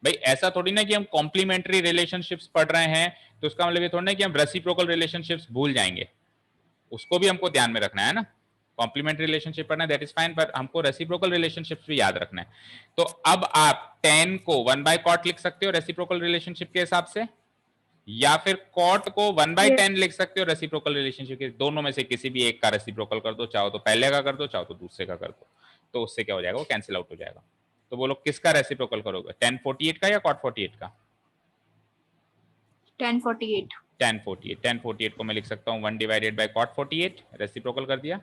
भाई। ऐसा थोड़ी ना कि हम कॉम्प्लीमेंट्री रिलेशनशिप्स पढ़ रहे हैं तो उसका मतलब ये थोड़ी ना कि हम रेसिप्रोकल रिलेशनशिप्स भूल जाएंगे। उसको भी हमको ध्यान में रखना है ना। कॉम्प्लीमेंट्री रिलेशनशिप पढ़ना दैट इज फाइन, पर हमको रेसिप्रोकल रिलेशनशिप्स भी याद रखना है। तो अब आप 10 को 1 बाय कॉट लिख सकते हो रेसिप्रोकल रिलेशनशिप के हिसाब से, या फिर कॉट को 1 बाय 10 लिख सकते हो रेसिप्रोकल रिलेशनशिप के। दोनों में से किसी भी एक का रेसिप्रोकल कर दो, चाहो तो पहले का कर दो, चाहो तो दूसरे का कर दो। तो उससे क्या हो जाएगा, वो कैंसिल आउट हो जाएगा। तो बोलो किसका रेसिप्रोकल करोगे, 1048 का या कॉट 48 का? 1048. 1048 को मैं लिख सकता हूँ 1 डिवाइडेड बाय कॉट 48, रेसिप्रोकल कर दिया,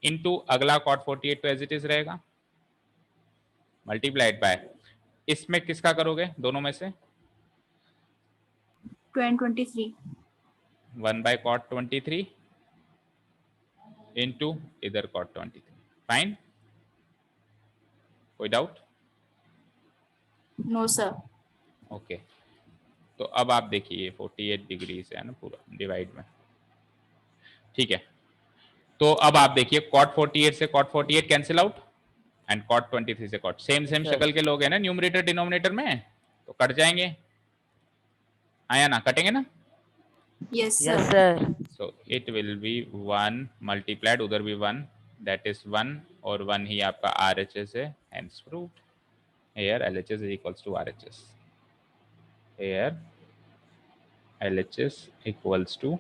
इनटू अगला कॉट 48 तो एज इट इज रहेगा, मल्टीप्लाइड बाय, इसमें किसका करोगे दोनों में से? 1023. 1 बाय कॉट 23 इनटू इधर कॉट 23। फाइन, कोई डाउट? No, sir. ओके। तो अब आप देखिए 48 डिग्री से है ना पूरा डिवाइड में, ठीक है। तो अब आप देखिए cot 48 से cot 48 cancel out and cot 23 से cot सेम Sir. शक्ल के लोग हैं ना न्यूमरेटर डिनोमिनेटर में, तो कट जाएंगे, आया ना, कटेंगे ना। Yes, sir. Yes, sir. So it will be 1 multiplied, उधर भी 1, that is 1 और 1 ही आपका RHS है, hence proved. Here LHS is equals to RHS. Here LHS equals to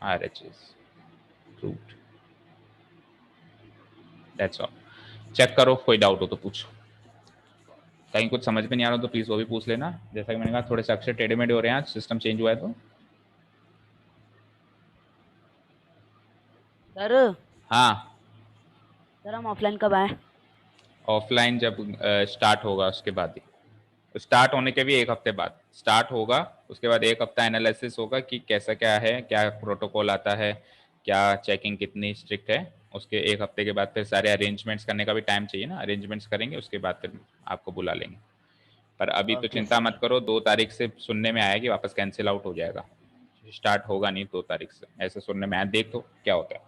RHS. Proved. That's all. Check करो, कोई डाउट हो तो पूछो, कहीं कुछ समझ में नहीं आ रहा हो तो प्लीज वो भी पूछ लेना। जैसा कि मैंने कहा थोड़े से अक्षर टेढ़े मेढ़े हो रहे हैं, आज सिस्टम चेंज हुआ है तो। सर हाँ, सर हम ऑफलाइन कब आए? ऑफलाइन जब स्टार्ट होगा उसके बाद ही, स्टार्ट होने के भी एक हफ्ते बाद स्टार्ट होगा, उसके बाद एक हफ्ता एनालिसिस होगा कि कैसा क्या है, क्या प्रोटोकॉल आता है, क्या चेकिंग कितनी स्ट्रिक्ट है। उसके एक हफ्ते के बाद फिर सारे अरेंजमेंट्स करने का भी टाइम चाहिए ना, अरेंजमेंट्स करेंगे उसके बाद फिर आपको बुला लेंगे। पर अभी तो Okay, चिंता sir. मत करो, 2 तारीख से सुनने में आया कि वापस कैंसिल आउट हो जाएगा, स्टार्ट होगा नहीं 2 तारीख से, ऐसे सुनने में आया, देखो क्या होता है।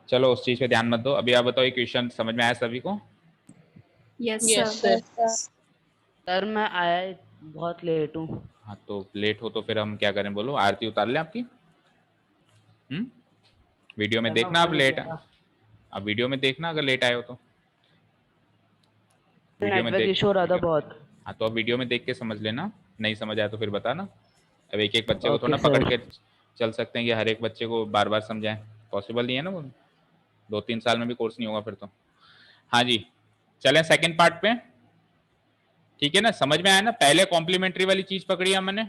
चलो उस चीज पे ध्यान मत दो। अभी आप बताओ, ये क्वेश्चन समझ में आया सभी को? Yes, Yes, sir. sir. Sir मैं आया बहुत लेट हूँ। हाँ तो लेट हो तो फिर हम क्या करें, बोलो, आरती उतार लें आपकी? वीडियो में सर, मैं देखना आप वो लेट, नहीं किया। अब वीडियो में देखना अगर लेट आए हो तो, वीडियो में नेटवर्क देख, इशू हो रहा था बहुत। हाँ तो अब वीडियो में देख के समझ लेना, नहीं समझ आया तो फिर बताना। अब एक एक बच्चे को Okay, थोड़ा sir. पकड़ के चल सकते हैं कि हर एक बच्चे को बार बार समझाएं, पॉसिबल नहीं है ना वो, 2-3 साल में भी कोर्स नहीं होगा फिर तो। हाँ जी, चलें सेकंड पार्ट पे, ठीक है ना, समझ में आया ना। पहले कॉम्प्लीमेंट्री वाली चीज पकड़ी हमने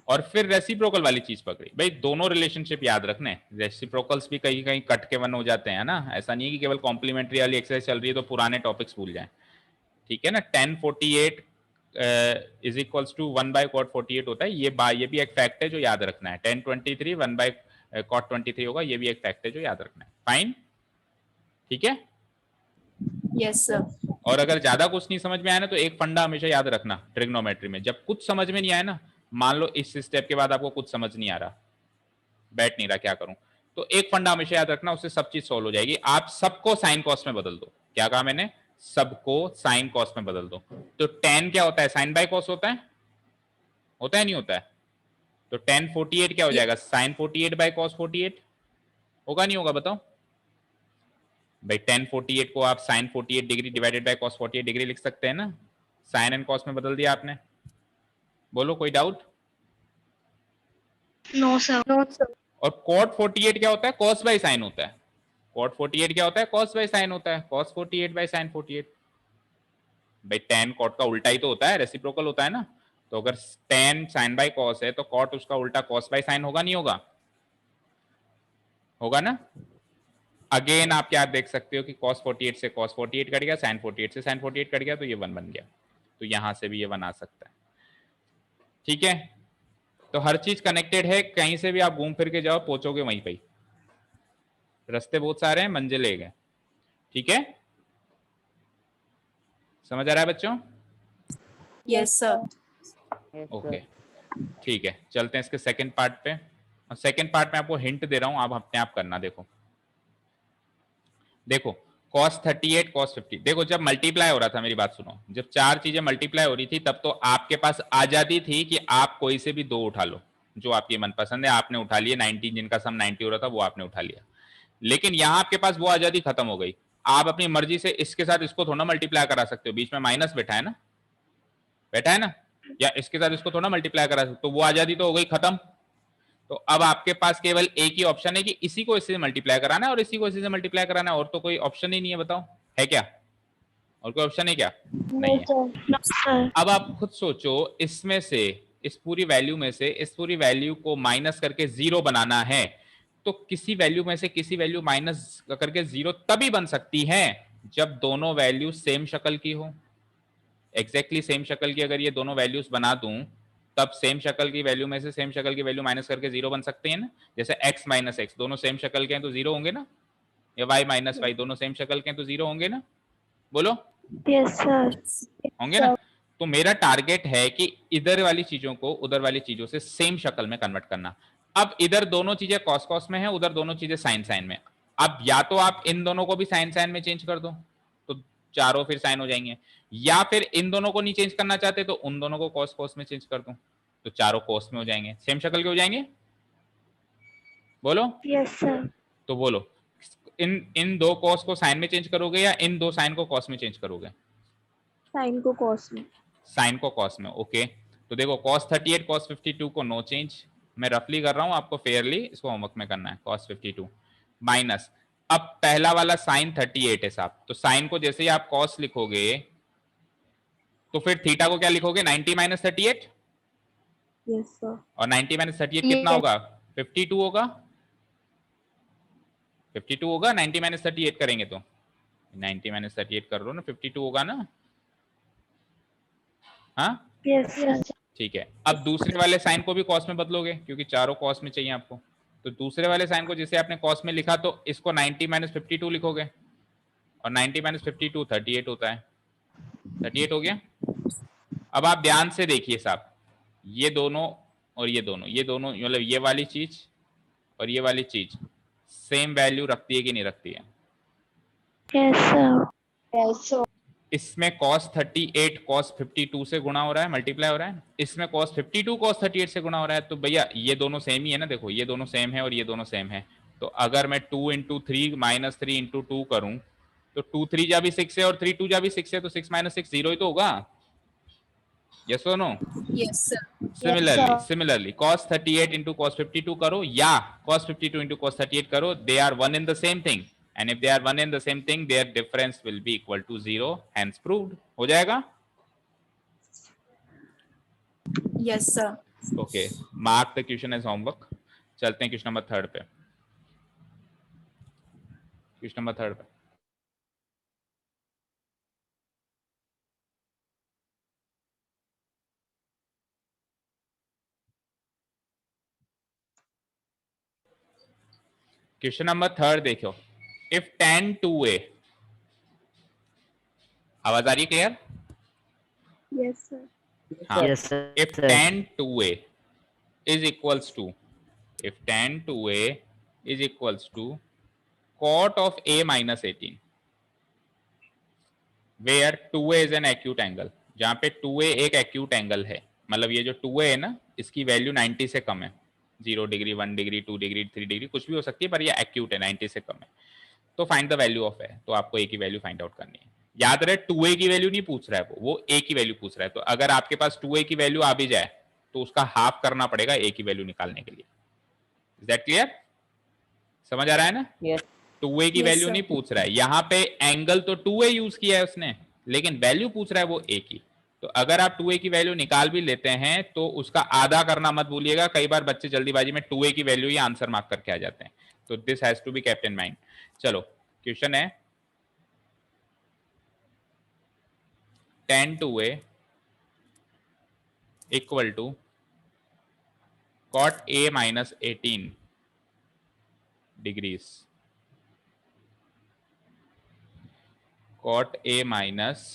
और फिर रेसिप्रोकल वाली चीज पकड़ी। भाई दोनों रिलेशनशिप याद रखने, रेसिप्रोकल्स भी कहीं कहीं कट के वन हो जाते हैं ना, ऐसा नहीं है कि केवल कॉम्प्लीमेंट्री वाली एक्सरसाइज चल रही है तो पुराने टॉपिक्स भूल जाएं, ठीक है ना। 1048 इज इक्वल्स टू 1/cot 48 होता है, ये भी एक फैक्ट है जो याद रखना है। 1023 1/cot 23 होगा, ये भी एक फैक्ट है जो याद रखना है। फाइन, ठीक है। Yes, sir. और अगर ज्यादा कुछ नहीं समझ में आया ना तो एक फंडा हमेशा याद रखना ट्रिग्नोमेट्री में, जब कुछ समझ में नहीं आया ना, मान लो इस स्टेप के बाद आपको कुछ समझ नहीं आ रहा, बैठ नहीं रहा, क्या करूं, तो एक फंडा हमेशा याद रखना, उससे सब चीज सॉल्व हो जाएगी। आप सबको साइन कॉस में बदल दो। क्या कहा मैंने? सबको साइन कॉस में बदल दो। तो tan क्या होता है? साइन बाय कॉस होता है, होता है नहीं होता है? तो tan 48 क्या हो जाएगा? साइन 48 बाय कॉस 48 होगा नहीं होगा, बताओ भाई। tan 48 को आप sine 48 degree divided by cos 48 degree लिख सकते हैं ना, साइन एंड कॉस में बदल दिया आपने। बोलो कोई doubt? No, sir. No, sir. और cot 48 क्या होता है? cos बाय साइन होता है। cot 48 क्या होता है? cos बाय साइन होता है, cos 48 बाय sin 48। भाई tan cot का उल्टा ही तो होता है, रेसिप्रोकल होता है ना। तो अगर tan sin बाय cos है तो cot उसका उल्टा cos बाय sin होगा नहीं होगा? होगा ना। अगेन आप क्या देख सकते हो कि cos 48 से cos 48 कट गया, sin 48 से sin 48 कट गया, तो ये 1 बन गया। तो यहां से भी ये 1 आ सकता है, ठीक है। तो हर चीज कनेक्टेड है, कहीं से भी आप घूम फिर के जाओ पहुंचोगे वहीं पे। रास्ते बहुत सारे हैं, मंजिल एक है, ठीक है। समझ आ रहा है बच्चों? Yes, sir. Yes, okay, sir. ठीक है, चलते हैं इसके सेकंड पार्ट पे। और सेकंड पार्ट में आपको हिंट दे रहा हूं, आप अपने आप करना। देखो cos 38 cos 50, देखो जब मल्टीप्लाई हो रहा था, मेरी बात सुनो, जब 4 चीजें मल्टीप्लाई हो रही थी तब तो आपके पास आजादी थी कि आप कोई से भी 2 उठा लो, जो आपकी मनपसंद है आपने उठा लिया। 90 जिनका सम 90 हो रहा था वो आपने उठा लिया। लेकिन यहां आपके पास वो आजादी खत्म हो गई, आप अपनी मर्जी से इसके साथ इसको थोड़ा मल्टीप्लाई करा सकते हो, बीच में माइनस बैठा है ना, बैठा है ना, या इसके साथ इसको थोड़ा मल्टीप्लाई करा सकते हो, तो वो आजादी तो हो गई खत्म। तो अब आपके पास केवल एक ही ऑप्शन है कि इसी को इससे मल्टीप्लाई कराना है और इसी को इसी से मल्टीप्लाई कराना है, और तो कोई ऑप्शन ही नहीं है। बताओ है क्या? और कोई ऑप्शन है क्या? नहीं है। No, sir. अब आप खुद सोचो, इसमें से इस पूरी वैल्यू में से इस पूरी वैल्यू को माइनस करके 0 बनाना है, तो किसी वैल्यू में से किसी वैल्यू माइनस करके 0 तभी बन सकती है जब दोनों वैल्यू सेम शक्ल की हो। एग्जैक्टली सेम शक्ल की अगर ये दोनों वैल्यूज बना दूं, तब सेम शक्ल की वैल्यू में से सेम शक्ल की वैल्यू माइनस करके 0 बन सकते हैं ना। जैसे x माइनस एक्स दोनों सेम शक्ल के हैं तो 0 होंगे ना, या y माइनस वाई दोनों सेम शक्ल के हैं तो 0 होंगे ना। बोलो Yes, sir. होंगे ना। तो मेरा टारगेट है कि इधर वाली चीजों को उधर वाली चीजों से सेम शक्ल में कन्वर्ट करना। अब इधर दोनों चीजें कॉस कॉस में है, उधर दोनों चीजें साइन साइन में। अब या तो आप इन दोनों को भी साइन साइन में चेंज कर दो तो चारों फिर साइन हो जाएंगे, या फिर इन दोनों को नहीं चेंज करना चाहते तो उन दोनों को कॉस कॉस में चेंज कर दो तो चारों कॉस में हो जाएंगे, सेम शक्ल के हो जाएंगे। बोलो। Yes sir. तो बोलो, इन दो कॉस को साइन में चेंज करोगे या इन दो साइन को कॉस में चेंज करोगे? साइन को कॉस में। साइन को कॉस में, ओके। तो देखो cos 38 cos 52 को नो चेंज, मैं रफली कर रहा हूं, आपको फेयरली इसको होमवर्क में करना है। cos 52 माइनस, अब पहला वाला साइन 38 है साहब, तो साइन को जैसे ही आप cos लिखोगे तो फिर थीटा को क्या लिखोगे? 90 माइनस 38। Yes sir. और 90 माइनस 38 कितना Yes. होगा? 52 होगा। 52 होगा 90 माइनस 38 करेंगे तो 90 माइनस 38 कर लो ना, 52 होगा ना। हाँ यस सर। ठीक है। अब दूसरे वाले साइन को भी कॉस में बदलोगे क्योंकि चारों कॉस में चाहिए आपको, तो दूसरे वाले साइन को जैसे आपने कॉस में लिखा तो इसको 90 माइनस 52 लिखोगे, और 90 माइनस 52 38 होता है। 38 हो गया। अब आप ध्यान से देखिए साहब, ये दोनों और ये दोनों मतलब ये वाली चीज और ये वाली चीज सेम वैल्यू रखती है कि नहीं रखती है? Yes sir. Yes sir. इसमें cos 38 cos 52 से गुणा हो रहा है, मल्टीप्लाई हो रहा है। इसमें cos 52 cos 38 से गुणा हो रहा है। तो भैया ये दोनों सेम ही है ना, देखो ये दोनों सेम है और ये दोनों सेम है। तो अगर मैं 2 इंटू 3 माइनस 3 इंटू 2 करूं तो 2 3 जा भी 6 है और 3 2 जा भी 6 है, तो 6 माइनस 6 0 ही तो होगा। यस और no? Yes, sir. Similarly cos 38 into cos 52 करो या cos 52 इंटू cos 38 करो, they are one in the same thing, and if they are one in the same thing their difference will be equal to 0, hence proved। हो जाएगा? Yes, sir. Okay, mark the question as homework. चलते हैं क्वेश्चन नंबर 3 पे। क्वेश्चन नंबर 3 पे क्वेश्चन नंबर 3 देखो, इफ tan 2a, आवाज आ रही है क्लियर? Yes sir. हाँ, yes sir. if tan 2a is equals to, if tan 2a is equals to cot of a minus 18, where 2a is an acute angle, जहां पे 2a एक acute angle है, मतलब ये जो 2a है ना इसकी वैल्यू 90 से कम है, 0 डिग्री 1 डिग्री 2 डिग्री 3 डिग्री कुछ भी हो सकती है, पर ये एक्यूट है, 90 से कम है। तो फाइंड द वैल्यू ऑफ ए, तो आपको ए की वैल्यू फाइंड आउट करनी है। याद रहे 2a की वैल्यू नहीं पूछ रहा है वो ए की वैल्यू पूछ रहा है। तो अगर आपके पास 2a की वैल्यू आ भी जाए तो उसका हाफ करना पड़ेगा ए की वैल्यू निकालने के लिए। Is that clear? समझ आ रहा है ना? Yes. 2a की Yes, वैल्यू sir. नहीं पूछ रहा है, यहाँ पे एंगल तो 2a यूज किया है उसने, लेकिन वैल्यू पूछ रहा है वो a की। तो अगर आप 2a की वैल्यू निकाल भी लेते हैं तो उसका आधा करना मत भूलिएगा, कई बार बच्चे जल्दीबाजी में 2a की वैल्यू ही आंसर मार्क करके आ जाते हैं, तो this has to be kept in mind. चलो क्वेश्चन है, tan 2a equal to cot a minus 18 degrees, cot a minus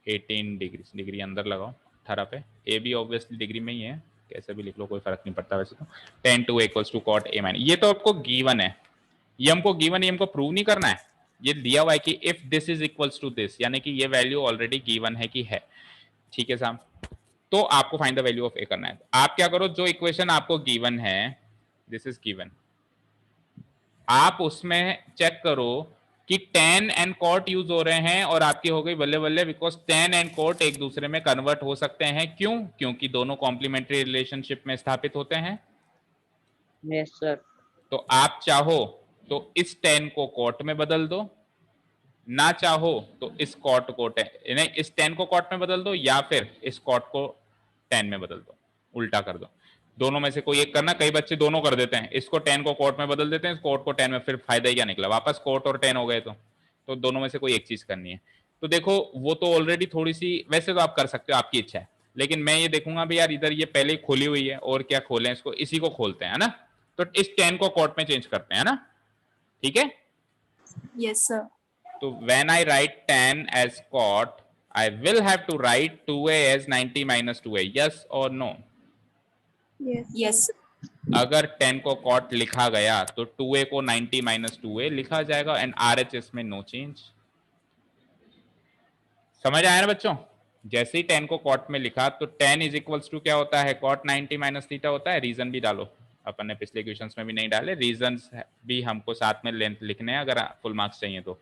18 degree अंदर लगाओ 18 पे, a भी ऑब्वियसली डिग्री में ही है, कैसे भी लिख लो कोई फर्क नहीं पड़ता वैसे तो। tan 2a equals to cot a minus, ये तो आपको गिवन है, ये हमको गिवन है, ये हमको प्रूव नहीं करना है, ये दिया हुआ है कि if this is equals to this, यानी कि ये वैल्यू ऑलरेडी गिवन है कि है। ठीक है साहब, तो आपको फाइंड द वैल्यू ऑफ ए करना है। आप क्या करो, जो इक्वेशन आपको गिवन है, दिस इज गिवन, आप उसमें चेक करो कि tan एंड cot यूज हो रहे हैं, और आपकी हो गई बल्ले बल्ले, बिकॉज tan एंड cot एक दूसरे में कन्वर्ट हो सकते हैं। क्यों? क्योंकि दोनों कॉम्प्लीमेंट्री रिलेशनशिप में स्थापित होते हैं। Yes, sir. तो आप चाहो तो इस tan को cot में बदल दो, ना चाहो तो इस cot को नहीं, इस tan को cot में बदल दो, या फिर इस cot को tan में बदल दो, उल्टा कर दो, दोनों में से कोई एक करना। कई बच्चे दोनों कर देते हैं, इसको tan को cot में बदल देते हैं, इस cot को tan में, फिर फायदा ही क्या निकला, वापस cot और tan हो गए। तो दोनों में से कोई एक चीज करनी है। तो देखो वो तो ऑलरेडी थोड़ी सी, वैसे तो आप कर सकते हो, आपकी इच्छा है, लेकिन मैं ये देखूंगा भी यार इधर ये पहले ही खोली हुई है, और क्या खोलें इसको, इसी को खोलते हैं, है ना। तो इस tan को cot में चेंज करते हैं, है ना, ठीक है। Yes, sir. तो when I write tan as cot, I will have to write 2a as 90 minus 2a, yes or no? Yes. Yes, sir. अगर 10 को कॉट लिखा गया तो 2a को 90 माइनस 2a लिखा जाएगा एंड RHS में नो चेंज। समझ आया ना बच्चों? जैसे ही 10 को कॉट में लिखा तो 10 इज इक्वल्स टू क्या होता है, कॉट 90 माइनस थीटा होता है। रीजन भी डालो, अपन ने पिछले क्वेश्चंस में भी नहीं डाले, रीजंस भी हमको साथ में लेंथ लिखने हैं अगर फुल मार्क्स चाहिए तो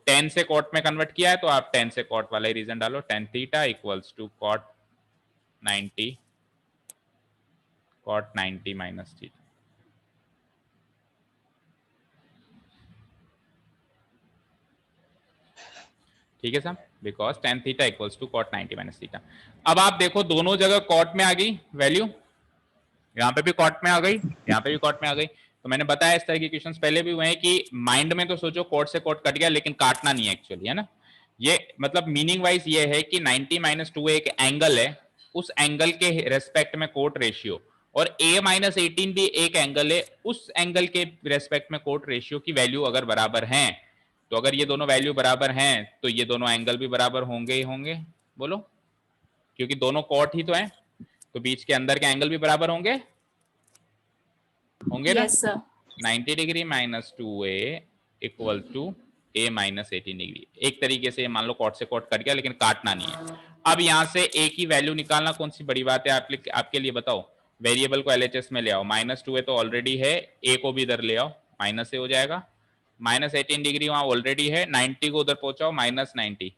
10 से कॉट में कन्वर्ट किया है तो आप 10 से कॉट वाला ही रीजन डालो, tan theta equals to cot 90 minus theta. ठीक है साहब, because tan theta equals to cot 90 minus theta. अब आप देखो दोनों जगह कॉट में आ गई वैल्यू, यहाँ पे भी कॉट में आ गई, यहाँ पे भी कॉट में आ गई। तो मैंने बताया इस तरह के क्वेश्चंस पहले भी हुए हैं कि माइंड में तो सोचो कॉट से कॉट कट गया लेकिन काटना नहीं है एक्चुअली, है ना। ये मतलब मीनिंग वाइज ये है कि 90 माइनस 2 एक एंगल है, उस एंगल के रेस्पेक्ट में कोट रेशियो, और a माइनस 18 भी एक एंगल है, उस एंगल के रेस्पेक्ट में कोट रेशियो की वैल्यू अगर बराबर है तो अगर ये दोनों वैल्यू बराबर हैं तो ये दोनों एंगल भी बराबर होंगे ही होंगे, बोलो, क्योंकि दोनों कॉट ही तो हैं, तो बीच के अंदर के एंगल भी बराबर होंगे ना। Yes, sir. 90 degree minus 2a equal to a minus 18 degree. एक तरीके से मान लो कॉट से कॉट कट गया लेकिन काटना नहीं है। अब यहां से a की वैल्यू निकालना कौन सी बड़ी बात है आपके लिए, बताओ। वेरिएबल को LHS में ले आओ, माइनस 2a तो ऑलरेडी है, a को भी इधर ले आओ, माइनस से हो जाएगा, माइनस 18 डिग्री वहां ऑलरेडी है, 90 को उधर पहुंचाओ, minus 90,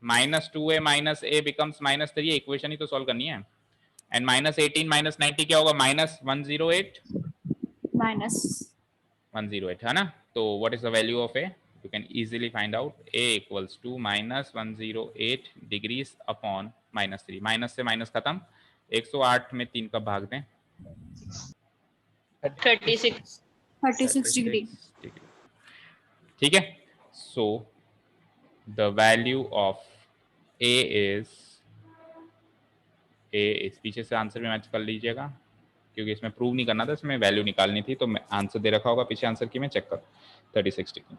minus 2a minus a becomes minus 3, equation ही तो सॉल्व करनी है। एंड माइनस 18 माइनस 90 क्या होगा, माइनस 108, Minus. 108 है ना। तो what is the value of a, you can easily find out, a equals to minus 108 degrees upon minus 3, minus से माइनस खत्म, 108 में 3 का भाग दें, 36 degree. ठीक है। So the value of a is इस पीछे से आंसर भी मैच कर लीजिएगा क्योंकि इसमें प्रूव नहीं करना था, इसमें वैल्यू निकालनी थी, तो मैं आंसर दे रखा होगा पीछे आंसर की, मैं चेक कर 36 डिग्री।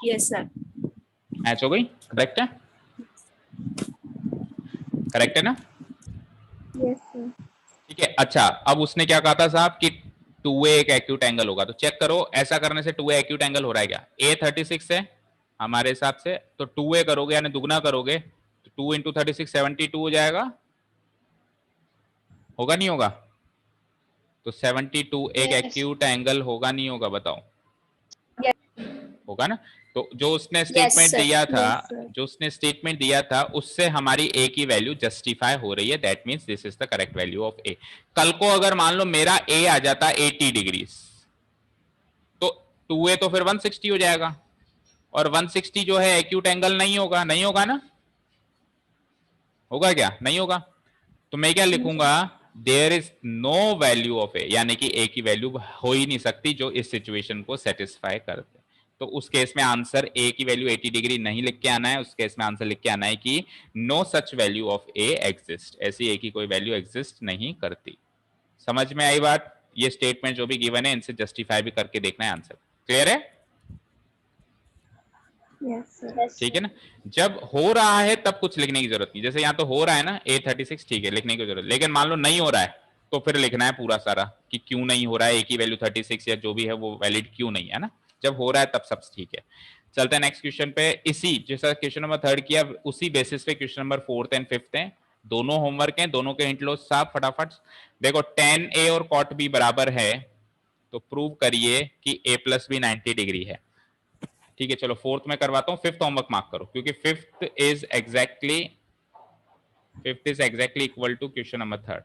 Yes, sir. मैच हो गई, करेक्ट है, करेक्ट है ना। Yes, sir. ठीक है। अच्छा, अब उसने क्या कहा था साहब कि 2a एक एक्यूट एंगल होगा, तो चेक करो ऐसा करने से 2a एक्यूट एंगल हो रहा है क्या। a 36 है हमारे हिसाब से, तो 2a करोगे यानी दुगना करोगे तो 2 इंटू 36 72 हो जाएगा, होगा नहीं होगा, तो 72 एक Yes. एक्यूट एंगल होगा नहीं होगा, बताओ। होगा ना। तो जो उसने Yes, स्टेटमेंट sir. दिया था, Yes, sir. जो उसने स्टेटमेंट दिया था उससे हमारी a की वैल्यू जस्टिफाई हो रही है, that means this is the correct value of a। कल को अगर मान लो मेरा a आ जाता 80 डिग्री तो 2a तो फिर 160 हो जाएगा, और 160 जो है एक्यूट एंगल नहीं होगा, नहीं होगा ना, होगा क्या, नहीं होगा। तो मैं क्या लिखूंगा, there is no value of A, यानी कि ए की वैल्यू हो ही नहीं सकती जो इस सिचुएशन को सेटिस्फाई करते। तो उस केस में आंसर ए की वैल्यू 80 डिग्री नहीं लिख के आना है, उस केस में आंसर लिख के आना है कि no such value of A exist, ऐसी ए की कोई वैल्यू एग्जिस्ट नहीं करती। समझ में आई बात। ये स्टेटमेंट जो भी गिवन है इनसे जस्टिफाई भी करके देखना है आंसर। क्लियर है? Yes, sir. ठीक है ना। जब हो रहा है तब कुछ लिखने की जरूरत नहीं, जैसे यहाँ तो हो रहा है ना A36, ठीक है, लिखने की जरूरत, लेकिन मान लो नहीं हो रहा है तो फिर लिखना है पूरा सारा कि क्यों नहीं हो रहा है, A की वैल्यू 36 या जो भी है वो वैलिड क्यों नहीं है ना। जब हो रहा है तब सब ठीक है। चलते हैं नेक्स्ट क्वेश्चन पे। इसी जैसा क्वेश्चन नंबर 3 किया उसी बेसिस पे question number 4th and 5th है, दोनों होमवर्क हैं, दोनों के हिंट लो साहब फटाफट। देखो tan A और cot B बराबर है तो प्रूव करिए कि a प्लस बी 90 डिग्री है। ठीक है, चलो 4th में करवाता हूँ, 5th होमवर्क मार्क करो क्योंकि 5th is exactly equal to question number 3rd।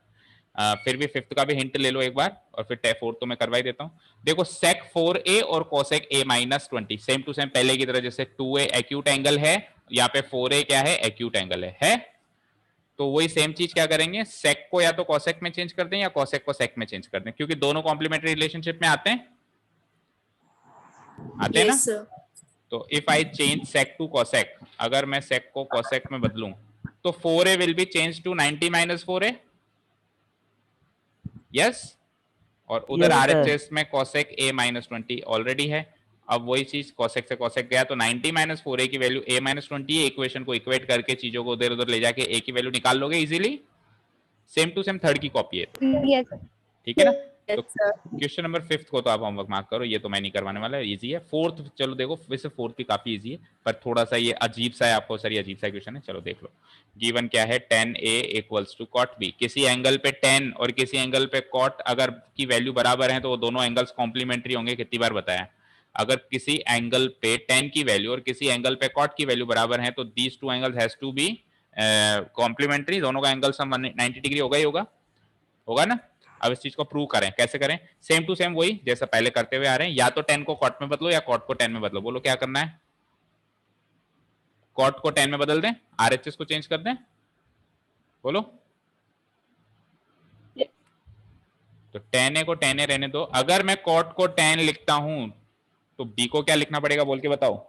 फिर भी 5th का भी हिंट ले लो एक बार और फिर 4th तो मैं करवा ही देता हूँ। देखो sec 4a और cosec a minus 20 same to same पहले की तरह, जैसे 2a एक्यूट एंगल है, यहाँ पे 4a क्या है, एक्यूट एंगल है। तो वही सेम चीज क्या करेंगे, sec को या तो cosec में चेंज कर दें या cosec को sec में चेंज कर दें, क्योंकि दोनों कॉम्प्लीमेंट्री रिलेशनशिप में आते हैं ना। Yes, sir. तो if I change sec to cosec, अगर मैं sec को cosec में बदलूं तो 4a will be change to 90 minus 4a, yes. और उधर Yes, sir. RHS में cosec a माइनस 20 ऑलरेडी है, अब वही चीज कोसेक से कोसेक गया तो 90 माइनस 4a की वैल्यू a माइनस 20 इक्वेशन को इक्वेट करके चीजों को उधर उधर ले जाके a की वैल्यू निकाल लोगे easily. Same to same third की कॉपी है तो, Yes. ठीक है ना। Yes, तो sir. क्वेश्चन नंबर 5 को तो आप होमवर्क मार्क करो, ये तो मैं नहीं करवाने वाला, इजी है। फोर्थ चलो देखो, वैसे फोर्थ भी काफी इजी है पर थोड़ा सा ये अजीब सा है आपको सर, ये अजीब सा क्वेश्चन है, चलो देख लो। गिवन क्या है, tan A equals to cot B। किसी एंगल पे tan और किसी एंगल पे cot अगर की वैल्यू बराबर है तो वो दोनों एंगल्स कॉम्प्लीमेंट्री होंगे, कितनी बार बताया। अगर किसी एंगल पे tan की वैल्यू और किसी एंगल पे cot की वैल्यू बराबर है तो these two angles has to be complementary, दोनों का एंगल सम 90 डिग्री होगा ही होगा, होगा ना। अब इस चीज को प्रूव करें, कैसे करें, सेम टू सेम वही जैसा पहले करते हुए आ रहे हैं, या तो tan को cot में बदलो या cot को tan में बदलो। बोलो क्या करना है, cot को tan में बदल दें, RHS को चेंज कर दें, बोलो। तो tan A को tan A रहने दो। अगर मैं cot को tan लिखता हूं तो B को क्या लिखना पड़ेगा बोल के बताओ।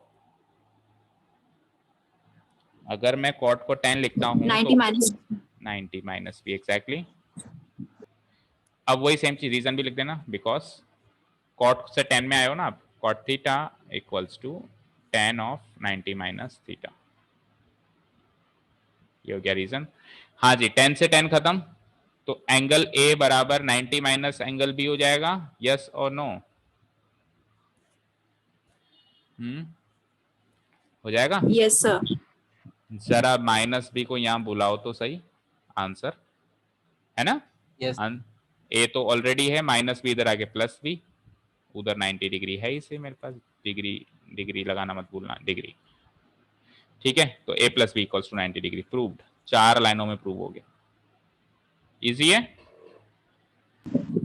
अगर मैं cot को tan लिखता हूं 90 तो minus 90 माइनस B एग्जैक्टली। अब वही सेम चीज रीजन भी लिख देना, बिकॉज cot से tan में आए हो ना आप, cot theta equals to tan of 90 minus theta, ये हो गया रीजन। हाँ जी, tan से tan खत्म तो एंगल A बराबर 90 माइनस एंगल B हो जाएगा, यस और नो। हो जाएगा। yes sir. जरा माइनस B को यहां बुलाओ तो सही, आंसर है ना। Yes. A तो ऑलरेडी है, माइनस B इधर आके प्लस B, उधर 90 डिग्री है इसे मेरे पास, डिग्री डिग्री लगाना मत भूलना, डिग्री, ठीक है। तो A plus B equals to 90 degree, proved. 4 लाइनों में प्रूव हो गया, इजी है।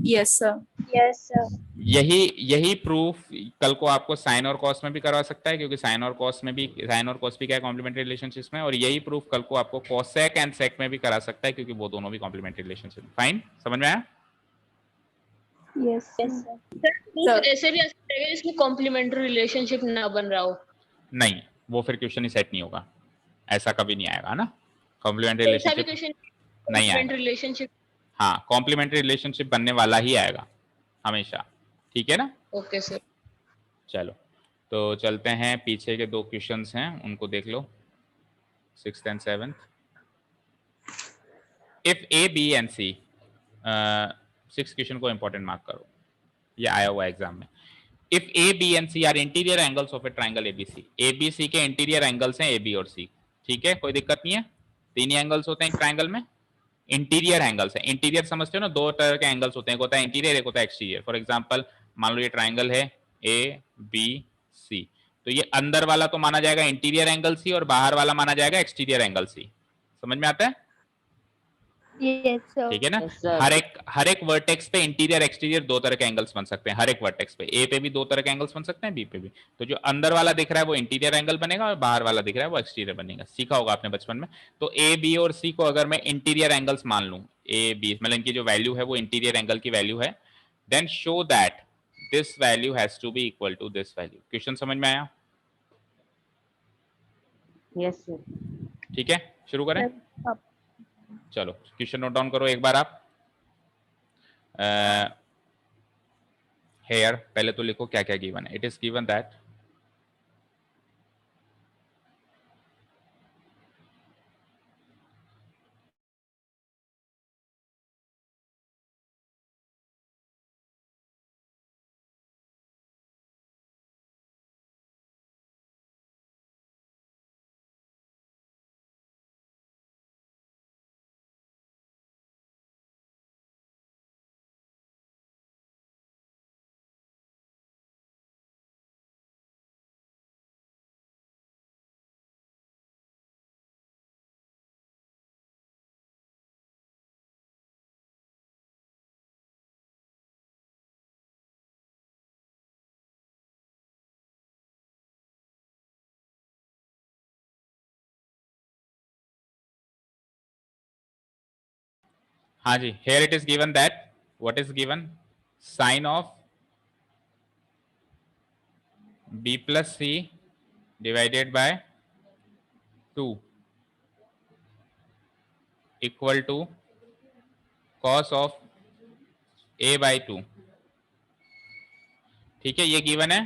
Yes sir. Yes, sir. यही प्रूफ कल को आपको साइन और कॉस में भी करवा सकता है, क्योंकि साइन और कॉस में भी, साइन और कॉस भी क्या है कॉम्प्लीमेंट्री रिलेशनशिप में, और यही प्रूफ कल को आपको कॉसेक एंड सेक में भी करा सकता है, क्योंकि वो दोनों भी कॉम्प्लीमेंट्री रिलेशनशिप। फाइन, समझ में आया। Yes, Yes, sir. प्रूफ ऐसे भी आ सकता है इसमें कॉम्प्लीमेंट्री रिलेशनशिप ना बन रहा हो। नहीं, वो फिर क्वेश्चन ही सेट नहीं होगा, ऐसा कभी नहीं आएगा ना, कॉम्प्लीमेंट्री ऐसा भी रिलेशनशिप क्वेश्चन नहीं आएगा। रिलेशनशिप। हाँ, कॉम्प्लीमेंट्री रिलेशनशिप बनने वाला ही आएगा हमेशा, ठीक है ना। Okay sir. चलो तो चलते हैं, पीछे के 2 क्वेश्चंस हैं उनको देख लो, 6th and 7th। If A B and C, 6 question को इंपॉर्टेंट मार्क करो, ये आया हुआ एग्जाम में। If A B and C are interior angles of a triangle ABC, ABC के इंटीरियर एंगल्स हैं AB और C, ठीक है, कोई दिक्कत नहीं है। 3 ही एंगल्स होते हैं ट्राइंगल में, इंटीरियर एंगल्स है। इंटीरियर समझते हो ना, 2 तरह के एंगल्स होते हैं, एक होता है इंटीरियर, एक होता है एक्सटीरियर। फॉर एग्जांपल मान लो ये ट्राइंगल है ABC, तो ये अंदर वाला तो माना जाएगा इंटीरियर एंगल C और बाहर वाला माना जाएगा एक्सटीरियर एंगल C। समझ में आता है, Yes, sir. ठीक है ना। Yes, sir. हर एक वर्टेक्स पे इंटीरियर एक्सटीरियर 2 तरह के एंगल्स बन सकते हैं, हर एक वर्टेक्स पे। A पे भी 2 तरह के एंगल्स बन सकते हैं, B पे भी। तो जो अंदर वाला दिख रहा है वो इंटीरियर एंगल बनेगा और बाहर वाला दिख रहा है वो एक्सटीरियर बनेगा, सीखा होगा आपने बचपन में। तो A B और C को अगर मैं इंटीरियर एंगल्स मान लूं, A B मतलब इनकी जो वैल्यू है वो इंटीरियर एंगल की वैल्यू है, then show that this value has to be equal to this value. Question समझ में आया, Yes, sir. ठीक है, शुरू करें। Sir, चलो क्वेश्चन नोट डाउन करो एक बार आप। हेयर पहले तो लिखो क्या क्या गिवन है। इट इज गिवन दैट हाँ जी, here it is given that what is given, sin of B plus C divided by 2 equal to cos of A by 2, ठीक है, ये गिवन है।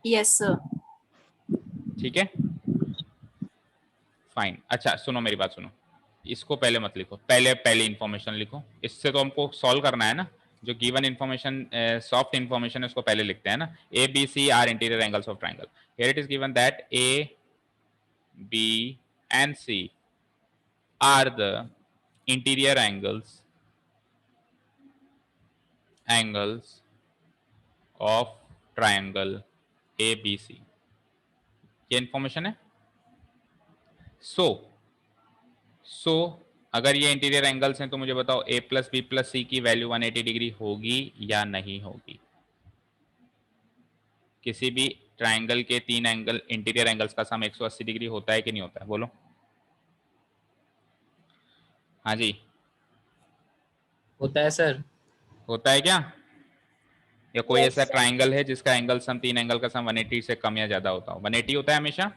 Yes, sir. ठीक है, फाइन। अच्छा सुनो मेरी बात सुनो, इसको पहले मत लिखो, पहले इंफॉर्मेशन लिखो, इससे तो हमको सॉल्व करना है ना। जो गिवन इंफॉर्मेशन सॉफ्ट इंफॉर्मेशन है उसको पहले लिखते हैं ना। A B C are interior angles of triangle. Here it is given that A B and C are the interior angles of triangle A B C. ये इंफॉर्मेशन है। सो अगर ये इंटीरियर एंगल्स हैं तो मुझे बताओ a प्लस बी प्लस सी की वैल्यू 180 डिग्री होगी या नहीं होगी। किसी भी ट्राइंगल के 3 एंगल इंटीरियर एंगल्स का सम 180 डिग्री होता है कि नहीं होता है, बोलो। हाँ जी, होता है सर। होता है क्या? या कोई Yes, ऐसा sir. ट्राइंगल है जिसका एंगल सम 3 एंगल का सम 180 से कम या ज्यादा होता हो? 180 होता है हमेशा।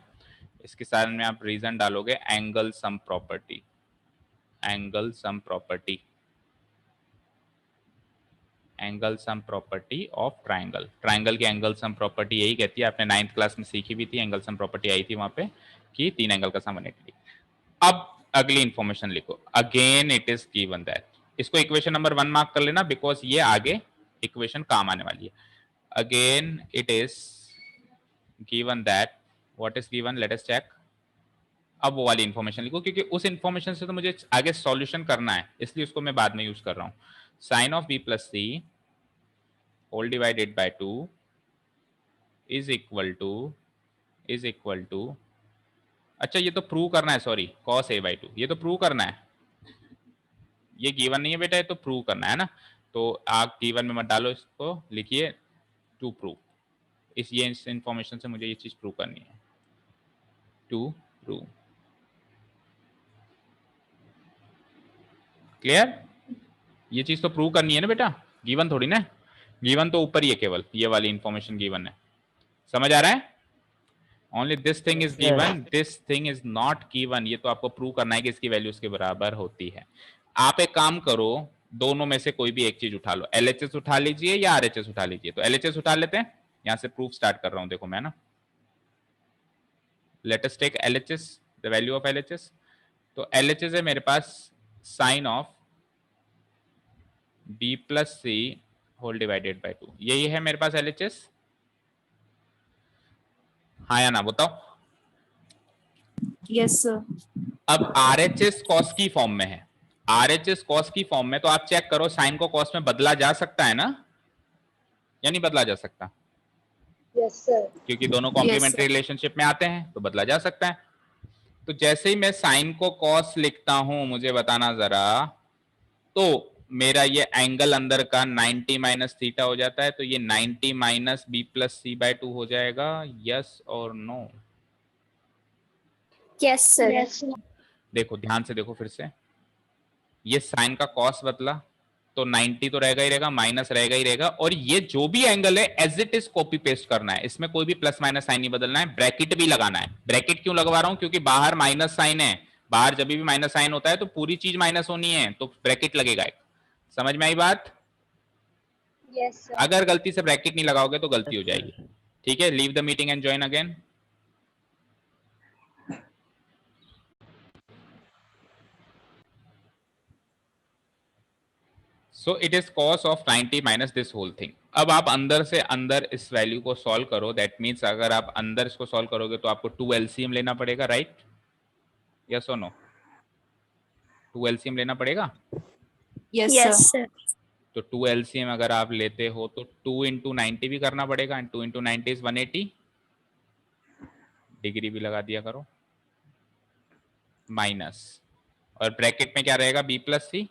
इसके साथ में आप रीजन डालोगे angle sum property, angle sum property, angle sum property of triangle. Triangle की एंगल सम प्रॉपर्टी यही कहती है, आपने 9th क्लास में सीखी भी थी, एंगल सम प्रॉपर्टी आई थी वहां पे कि 3 एंगल का सम 180। अब अगली इंफॉर्मेशन लिखो, again it is given that, इसको इक्वेशन नंबर 1 मार्क कर लेना बिकॉज ये आगे इक्वेशन काम आने वाली है। Again it is given that, what is given, let us check. अब वो वाली इंफॉर्मेशन लिखो क्योंकि उस इंफॉर्मेशन से तो मुझे आगे सॉल्यूशन करना है, इसलिए उसको मैं बाद में यूज कर रहा हूं। Sine of B plus C whole divided by 2 is equal to, अच्छा ये तो प्रूव करना है, सॉरी, cos a बाई 2, ये तो प्रूव करना है, ये गिवन नहीं है बेटा, ये तो प्रूव करना है ना। तो आप गिवन में मत डालो, इसको लिखिए टू प्रूव। ये इस इंफॉर्मेशन से मुझे ये चीज प्रूव करनी है, टू प्रूव। क्लियर? ये चीज तो प्रूव करनी है ना बेटा, गिवन थोड़ी ना, गिवन तो ऊपर ही है, केवल ये वाली इंफॉर्मेशन गिवन है। समझ आ रहा है? Only this thing is given, this thing is not given. ये तो आपको प्रूव करना है कि इसकी वैल्यू इसके बराबर होती है। आप एक काम करो, दोनों में से कोई भी एक चीज उठा लो, LHS उठा लीजिए या RHS उठा लीजिए। तो LHS उठा लेते हैं, यहां से प्रूफ स्टार्ट कर रहा हूं, देखो मैं ना, let us take LHS, the value of LHS। तो LHS है मेरे पास sine of b plus C whole divided by 2, यही है मेरे पास LHS। हाँ या ना बताओ। Yes, sir. अब RHS कॉस की फॉर्म में है, RHS कॉस की फॉर्म में, तो आप चेक करो साइन को कॉस में बदला जा सकता है ना, या नहीं बदला जा सकता? Yes, sir. क्योंकि दोनों कॉम्प्लीमेंट्री रिलेशनशिप में आते हैं तो बदला जा सकता है। तो जैसे ही मैं साइन को कॉस लिखता हूं, मुझे बताना जरा, तो मेरा ये एंगल अंदर का 90 माइनस थीटा हो जाता है, तो ये 90 माइनस बी प्लस सी बाय 2 हो जाएगा। यस और no? Yes, sir. Yes, sir. देखो ध्यान से देखो फिर से, ये साइन का कॉस बदला तो 90 तो रहेगा ही रहेगा, माइनस रहेगा ही रहेगा, और ये जो भी एंगल है as it is copy paste करना है, इसमें कोई भी प्लस माइनस साइन नहीं बदलना है। ब्रैकेट भी लगाना है। ब्रैकेट क्यों लगवा रहा हूं? क्योंकि बाहर माइनस साइन है, बाहर जब भी माइनस साइन होता है तो पूरी चीज माइनस होनी है, तो ब्रैकेट लगेगा एक। समझ में आई बात? Yes, sir. अगर गलती से ब्रैकेट नहीं लगाओगे तो गलती हो जाएगी। ठीक है, leave the meeting and join again. So it is cos of 90 minus this whole thing. अब आप अंदर से अंदर इस वैल्यू को सॉल्व करो, दैट मीन्स अगर आप अंदर इसको सॉल्व करोगे तो आपको 2 LCM लेना पड़ेगा, राइट? यस और नो? 2 LCM लेना पड़ेगा। Yes, Yes, sir. sir. तो 2 LCM अगर आप लेते हो तो 2 इंटू 90 भी करना पड़ेगा, एंड 2 इंटू 90 इज 180 डिग्री भी लगा दिया करो, माइनस, और ब्रैकेट में क्या रहेगा? b प्लस सी।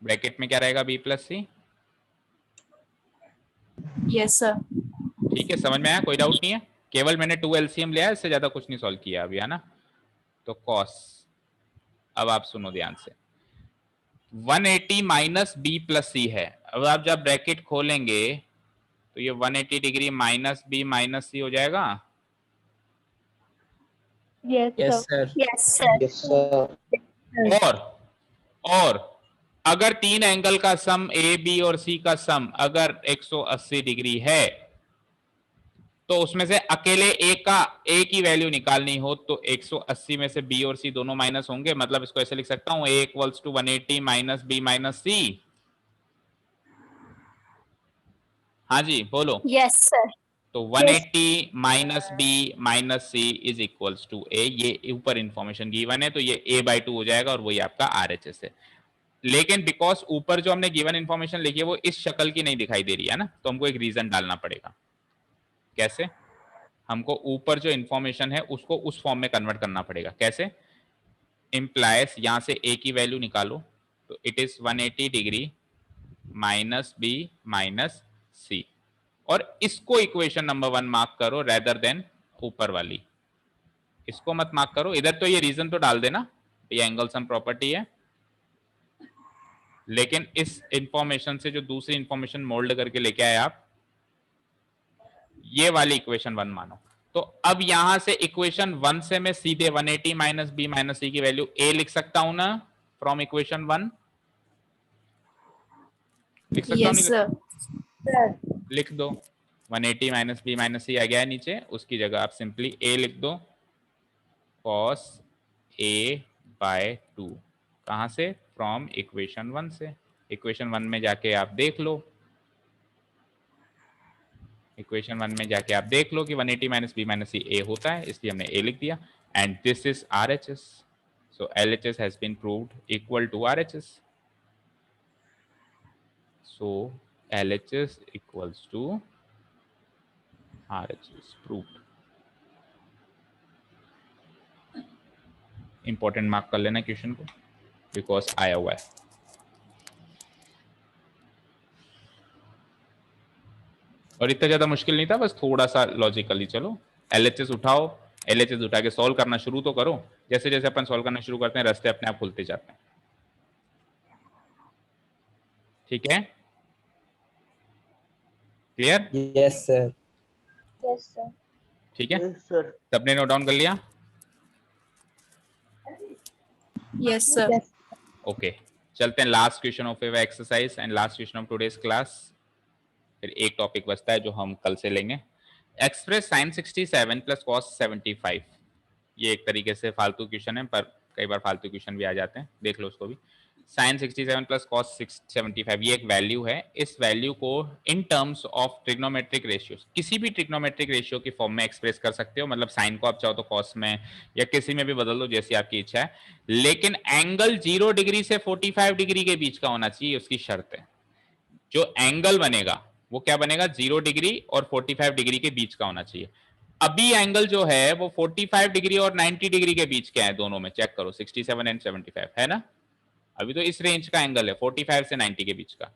ब्रैकेट में क्या रहेगा? b प्लस सी। Yes, sir. ठीक है, समझ में आया? कोई डाउट नहीं है? केवल मैंने 2 LCM लिया है, इससे ज्यादा कुछ नहीं सॉल्व किया अभी, है ना? तो cos, अब आप सुनो ध्यान से, 180 माइनस बी प्लस सी है। अब आप जब ब्रैकेट खोलेंगे तो ये 180 डिग्री माइनस बी माइनस सी हो जाएगा। Yes, yes sir. Sir. Yes, sir. Yes sir. और अगर तीन एंगल का सम ए बी और सी का सम अगर 180 डिग्री है तो उसमें से अकेले ए की वैल्यू निकालनी हो तो 180 में से बी और सी दोनों माइनस होंगे, मतलब इसको ऐसे लिख सकता हूं, A equals to 180 minus B minus C. हाँ जी बोलो। Yes, sir. तो 180 minus B minus C is equals to A, ये ऊपर इंफॉर्मेशन गिवन है तो ये a/2 हो जाएगा और वही आपका RHS है। लेकिन बिकॉज ऊपर जो हमने गिवन इंफॉर्मेशन लिखी है वो इस शक्ल की नहीं दिखाई दे रही है ना, तो हमको एक रीजन डालना पड़ेगा। कैसे? हमको ऊपर जो इंफॉर्मेशन है उसको उस फॉर्म में कन्वर्ट करना पड़ेगा। कैसे? इंप्लाइज यहां से a की वैल्यू निकालो तो it is 180 degree minus B minus C, और इसको इक्वेशन नंबर 1 मार्क करो रेदर देन ऊपर वाली। इसको मत मार्क करो, इधर तो ये रीजन तो डाल देना, ये एंगल सम प्रॉपर्टी है, लेकिन इस इंफॉर्मेशन से जो दूसरी इंफॉर्मेशन मोल्ड करके लेके आए आप, ये वाली इक्वेशन 1 मानो। तो अब यहां से इक्वेशन 1 से मैं सीधे 180 माइनस बी माइनस सी की वैल्यू a लिख सकता हूं ना, फ्रॉम इक्वेशन 1 लिख सकता हूं? Yes, sir. लिख दो 180 माइनस बी माइनस सी आ गया है नीचे, उसकी जगह आप सिंपली a लिख दो cos a/2। कहां से? फ्रॉम इक्वेशन 1 से। इक्वेशन 1 में जाके आप देख लो, इक्वेशन 1 में जाके आप देख लो कि 180 minus B minus C a होता है, इसलिए हमने a लिख दिया। And this is RHS, so LHS has been proved equal to RHS, so LHS equals to RHS proved। Important mark कर लेना क्वेश्चन को, बिकॉज आया हुआ है। और इतना ज्यादा मुश्किल नहीं था, बस थोड़ा सा लॉजिकली चलो LHS उठाओ, LHS उठा के सॉल्व करना शुरू तो करो। जैसे जैसे अपन सॉल्व करना शुरू करते हैं रास्ते अपने आप खुलते जाते हैं। ठीक है, clear? Yes, sir. Yes, sir. ठीक है, Yes, sir. सबने नोट डाउन कर लिया? Yes, sir. Yes. ओके चलते हैं last question of exercise and last question of today's class. फिर एक टॉपिक बचता है जो हम कल से लेंगे। एक्सप्रेस sin 67 प्लस cos 75, ये एक तरीके से फालतू क्वेश्चन है, पर कई बार फालतू क्वेश्चन भी आ जाते हैं, देख लो उसको भी। sin 67 प्लस cos 75 ये एक वैल्यू है। इस वैल्यू को in terms of trigonometric ratios, किसी भी ट्रिग्नोमेट्रिक रेशियो की फॉर्म में एक्सप्रेस कर सकते हो, मतलब साइन को आप चाहो तो cos में या किसी में भी बदल दो जैसी आपकी इच्छा है, लेकिन एंगल 0 डिग्री से 45 डिग्री के बीच का होना चाहिए, उसकी शर्त है। जो एंगल बनेगा वो क्या बनेगा? 0 डिग्री और 45 डिग्री के बीच का होना चाहिए। अभी एंगल जो है वो 45 डिग्री और 90 डिग्री के बीच का है, दोनों में चेक करो, 67 एंड 75 है ना। अभी तो इस रेंज का एंगल है, 45 से 90 के बीच का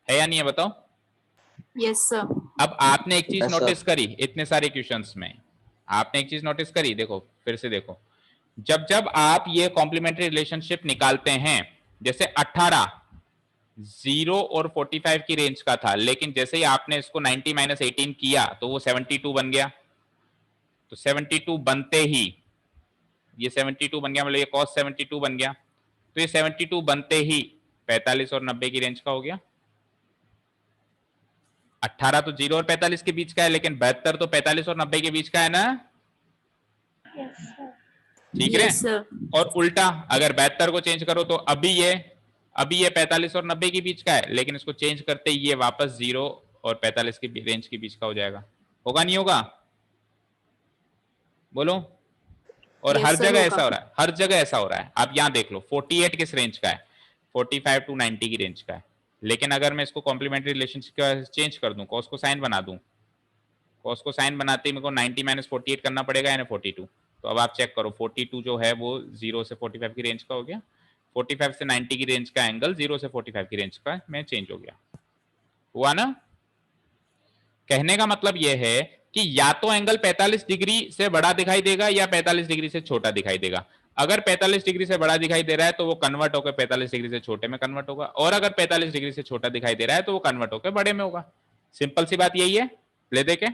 है या नहीं है, बताओ? Yes, sir. अब आपने एक चीज Yes, sir. नोटिस करी इतने सारे क्वेश्चंस में, आपने एक चीज नोटिस करी, देखो फिर से देखो, जब जब आप ये कॉम्प्लीमेंट्री रिलेशनशिप निकालते हैं, जैसे 18 0 और 45 की रेंज का था, लेकिन जैसे ही आपने इसको 90 माइनस 18 किया तो वो 72 बन गया। तो 72 बनते ही ये 72 बन गया, मतलब ये cos 72 बन गया, तो ये 72 बनते ही 45 और 90 की रेंज का हो गया। 18 तो 0 और 45 के बीच का है, लेकिन 72 तो 45 और 90 के बीच का है ना, Yes, sir. ठीक है? Yes, sir. और उल्टा अगर 72 को चेंज करो तो अभी ये 45 और 90 के बीच का है, लेकिन इसको चेंज करते ही ये वापस 0 और 45 की रेंज के बीच का हो जाएगा। होगा नहीं होगा? बोलो। और Yes, हर sir, जगह होगा। ऐसा हो रहा है, हर जगह ऐसा हो रहा है। आप यहां देख लो 48 किस रेंज का है? 45 टू 90 की रेंज का है। लेकिन अगर मैं इसको कॉम्प्लीमेंट्री रिलेशनशिप का चेंज कर दूं, cos को साइन बना दूं, cos को साइन बनाते ही मेरे को 90 माइनस 48 करना पड़ेगा, यानी 42। तो अब आप चेक करो, 42 जो है वो 0 से 45 की रेंज का हो गया, 45 से 90 की रेंज का एंगल 0 से 45 की रेंज का में चेंज हो गया। हुआ ना? कहने का मतलब यह है कि या तो एंगल 45 डिग्री से बड़ा दिखाई देगा या 45 डिग्री से छोटा दिखाई देगा। अगर 45 डिग्री से बड़ा दिखाई दे रहा है तो वो कन्वर्ट होकर 45 डिग्री से छोटे में कन्वर्ट होगा, और अगर 45 डिग्री से छोटा दिखाई दे रहा है तो वो कन्वर्ट होकर बड़े में होगा। सिंपल सी बात यही है। ले देखे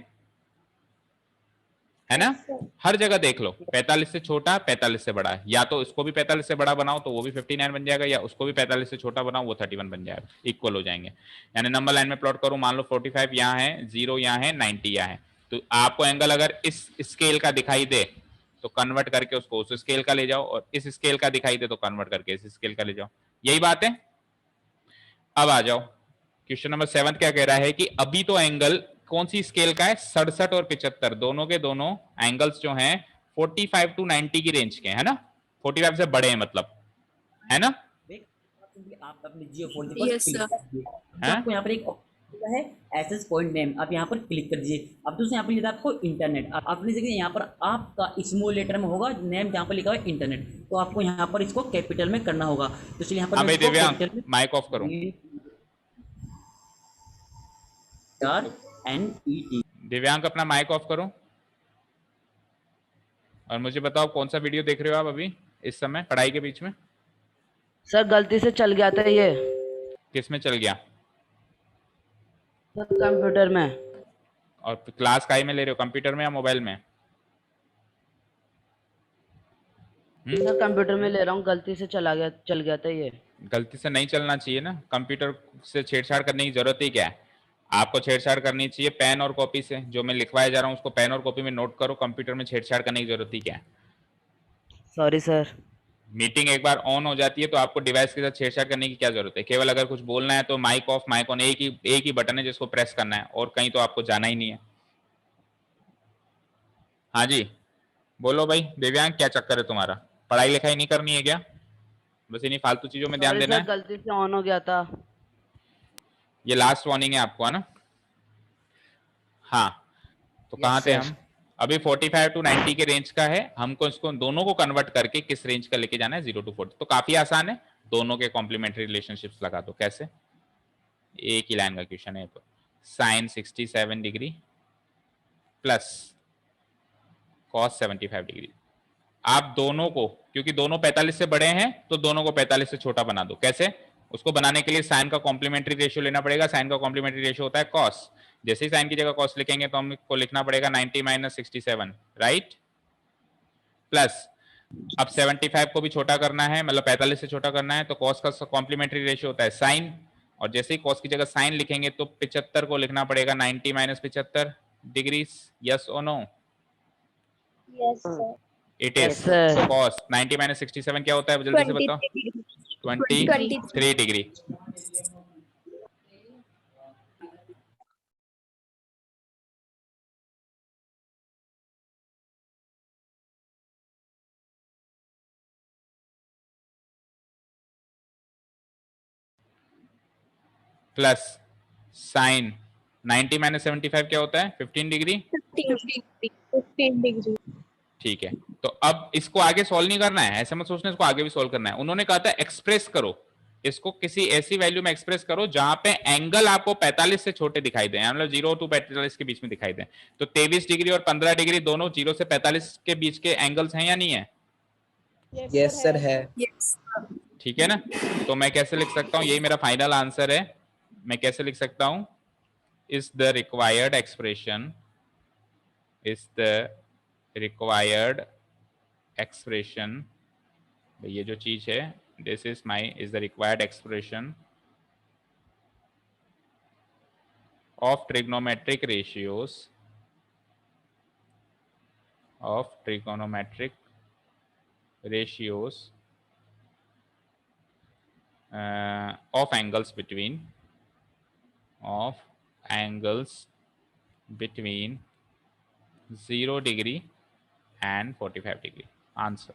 है ना? Yes, sir. हर जगह देख लो 45 से छोटा 45 से बड़ा है, या तो इसको भी 45 से बड़ा बनाओ तो वो भी 59 बन जाएगा, या उसको भी 45 से छोटा बनाओ वो 31 बन जाएगा, इक्वल हो जाएंगे। यानी नंबर लाइन में प्लॉट करूं, मान लो 45 यहाँ है, 0 यहाँ है, 90 यहाँ है, तो आपको एंगल अगर इस स्केल का दिखाई दे तो कन्वर्ट करके उसको उस स्केल का ले जाओ, और इस स्केल का दिखाई दे तो कन्वर्ट करके इस स्केल का ले जाओ। यही बात है। अब आ जाओ क्वेश्चन नंबर 7 क्या कह रहा है कि अभी तो एंगल कौन सी स्केल का है, 67 और 75, दोनों के दोनों एंगल्स जो हैं 45 टू 90 की रेंज के, है ना? 45 से बड़े हैं मतलब, है ना? आप अपने जियो फोन पर Yes, क्लिक sir. कीजिए। तो हाँ? आपको यहाँ पर एक ऑप्शन है एसेस पॉइंट नेम, आप यहाँ पर क्लिक कर दीजिए। अब दूसरे यहाँ पर लिखा है आपको इंटरनेट, आपने देखिए यहाँ पर आपका स्मॉल लेटर में होगा नेम, जहाँ पर लिखा हुआ है इंटरनेट, तो आपको यहाँ पर इसको कैपिटल में करना होगा। तो इसलिए यहाँ पर अबे मैं इसको दिव्यांग capital में माइक ऑफ करो। RNET। दिव्यांग अपना माइक ऑफ करो और मुझे बताओ कौन सा वीडियो देख रहे हो आप अभी इस समय पढ़ाई के बीच में? सर गलती से चल गया था ये, किस में चल गया? सर कंप्यूटर में। और क्लास काई में ले रहे हो, कंप्यूटर में या मोबाइल में? सर कंप्यूटर में ले रहा हूँ, गलती से चल गया था ये। गलती से नहीं चलना चाहिए ना, कंप्यूटर से छेड़छाड़ करने की जरूरत ही क्या है? आपको छेड़छाड़ करनी चाहिए पेन और कॉपी से, जो मैं लिखवाया जा रहा हूँ उसको पेन और कॉपी में नोट करो, कंप्यूटर में छेड़छाड़ करने की जरूरत ही क्या है? Sorry sir. मीटिंग एक बार ऑन हो जाती है तो आपको डिवाइस के साथ छेड़छाड़ करने की क्या जरूरत है? केवल अगर कुछ बोलना है तो माइक ऑफ माइक ऑन, एक ही बटन है जिसको प्रेस करना है, और कहीं तो आपको जाना ही नहीं है। हाँ जी बोलो भाई दिव्यांग, क्या चक्कर है तुम्हारा? पढ़ाई लिखाई नहीं करनी है क्या? बस इन्हीं फालतू चीजों में ध्यान सॉरी देना सर, है। गलती से ऑन हो गया था। ये लास्ट वार्निंग है आपको, है ना? हाँ तो कहाँ थे हम? अभी 45 टू 90 के रेंज का है, हमको इसको दोनों को कन्वर्ट करके किस रेंज का लेके जाना है, 0 टू 40। तो काफी आसान है, दोनों के कॉम्प्लीमेंट्री रिलेशनशिप्स लगा दो। कैसे? एक ही लाइन का क्वेश्चन है तो sine 67 degree plus cos 75 degree. आप दोनों को, क्योंकि दोनों 45 से बड़े हैं तो दोनों को 45 से छोटा बना दो। कैसे? उसको बनाने के लिए साइन का कॉम्प्लीमेंट्री रेशियो लेना पड़ेगा। साइन का कॉम्प्लीमेंट्री रेशियो होता है कॉस। जैसे ही साइन की जगह कॉस लिखेंगे तो हमको लिखना पड़ेगा 90 माइनस 67, राइट? प्लस अब 75 को भी छोटा करना है, मतलब 45 से छोटा करना है, तो कॉस का कॉम्प्लीमेंट्री रेशियो होता है साइन, और जैसे ही कॉस की जगह साइन लिखेंगे तो 75 को लिखना पड़ेगा 90 माइनस 75 डिग्री। यस और no? Yes, sir. It is. Yes, sir. Cos 90 minus 67 क्या होता है, जल्दी से बताओ? 23 डिग्री। प्लस साइन 90 माइनस 75 क्या होता है, 15 डिग्री। 15 degree. ठीक है, तो अब इसको आगे सॉल्व नहीं करना है, ऐसे मत सोचना इसको आगे भी सॉल्व करना है। उन्होंने कहा था एक्सप्रेस करो इसको, किसी ऐसी वैल्यू में एक्सप्रेस करो जहां पे एंगल आपको 45 से छोटे दिखाई दें, मतलब 0 टू 45 के बीच में दिखाई दें। तो 23 डिग्री और 15 डिग्री दोनों 0 से 45 के बीच के एंगल्स हैं या नहीं है? यस सर है। Yes. ठीक है ना? तो मैं कैसे लिख सकता हूं, यही मेरा फाइनल आंसर है। मैं कैसे लिख सकता हूं, is the required expression, is the required expression, ये जो चीज है, this is my, is the required expression of trigonometric ratios, of trigonometric ratios of angles between 0 degree and 45 degree। Answer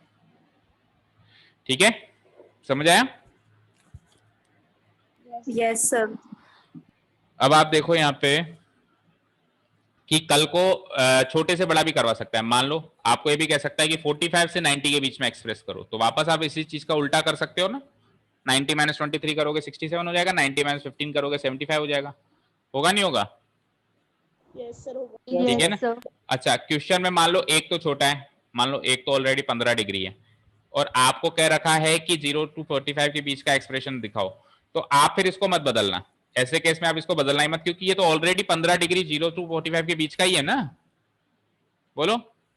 ठीक है, समझ आया? Yes, sir. अब आप देखो यहाँ पे कि कल को छोटे से बड़ा भी करवा सकता है। मान लो आपको ये भी कह सकता है कि 45 से 90 के बीच में एक्सप्रेस करो, तो वापस आप इसी चीज का उल्टा कर सकते हो ना। 90 माइनस 23 करोगे 67 हो जाएगा, 90 माइनस 15 करोगे 75 हो जाएगा। होगा नहीं होगा? यस सर होगा। ठीक है ना? अच्छा, क्वेश्चन में मान लो एक तो छोटा है, मान लो एक तो ऑलरेडी 15 डिग्री है, और आपको कह रखा है कि 0 टू 45 के बीच का एक्सप्रेशन दिखाओ, तो आप फिर इसको मत बदलना। ऐसे केस में आप इसको बदलना ही मत, क्योंकि ये तो ऑलरेडी 15 डिग्री 0 टू 45 के बीच का ही है ना। बोलो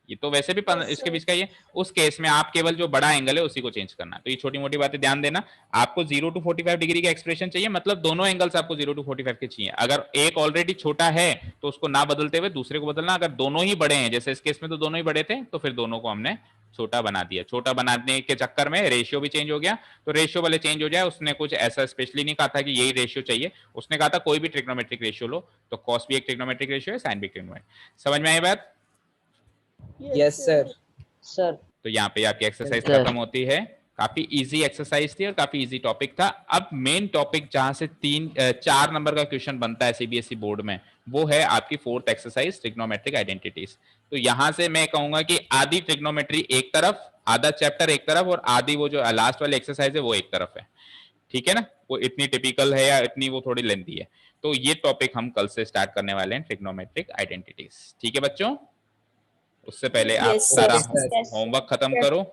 ये तो वैसे भी इसके बीच का ये, उस केस में आप केवल जो बड़ा एंगल है उसी को चेंज करना। तो ये छोटी मोटी बातें ध्यान देना। आपको 0 to 45 डिग्री का एक्सप्रेशन चाहिए, मतलब दोनों एंगल्स आपको 0 to 45 के चाहिए। अगर एक ऑलरेडी छोटा है तो उसको ना बदलते हुए दूसरे को बदलना। अगर दोनों ही बड़े हैं, जैसे इस केस में तो दोनों ही बड़े थे, तो फिर दोनों को हमने छोटा बना दिया। छोटा बनाने के चक्कर में रेशियो भी चेंज हो गया। तो रेशियो वाले चेंज हो जाए, उसने कुछ ऐसा स्पेशली नहीं कहा था कि यही रेशियो चाहिए, उसने कहा था कोई भी ट्रिग्नोमेट्रिक रेशियो लो। तो कॉस भी एक ट्रिग्नोमेट्रिक रेशियो है, साइन भी ट्रिग्नोमेट्रिक। समझ में आई बात? Yes sir. सर तो यहाँ पे आपकी एक्सरसाइज Yes, sir. खत्म होती है। काफी इजी एक्सरसाइज थी और काफी इजी टॉपिक था। अब मेन टॉपिक जहां से 4 नंबर का क्वेश्चन बनता है सीबीएसई बोर्ड में, वो है आपकी 4th एक्सरसाइज, ट्रिग्नोमेट्रिक आइडेंटिटीज। तो यहां से मैं कहूंगा कि आधी ट्रिग्नोमेट्री एक तरफ, आधा चैप्टर एक तरफ, और आधी वो जो लास्ट वाली एक्सरसाइज है वो एक तरफ है। ठीक है ना? वो इतनी टिपिकल है या इतनी वो थोड़ी लेंथी है। तो ये टॉपिक हम कल से स्टार्ट करने वाले हैं, ट्रिग्नोमेट्रिक आइडेंटिटीज। ठीक है बच्चों? उससे पहले आप Yes, सारा yes, sir. होमवर्क खत्म करो।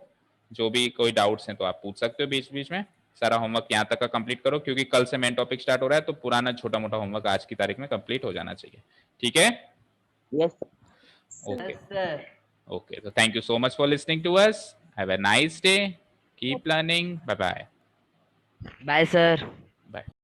जो भी कोई डाउट्स हैं तो आप पूछ सकते हो बीच बीच में। सारा होमवर्क यहाँ तक का कंप्लीट करो, क्योंकि कल से मेन टॉपिक स्टार्ट हो रहा है, तो पुराना छोटा मोटा होमवर्क आज की तारीख में कंप्लीट हो जाना चाहिए। ठीक है? Yes okay Yes, sir. Okay. तो thank you so much for listening to us. Have a nice day, keep learning, bye bye. Bye, sir. Bye.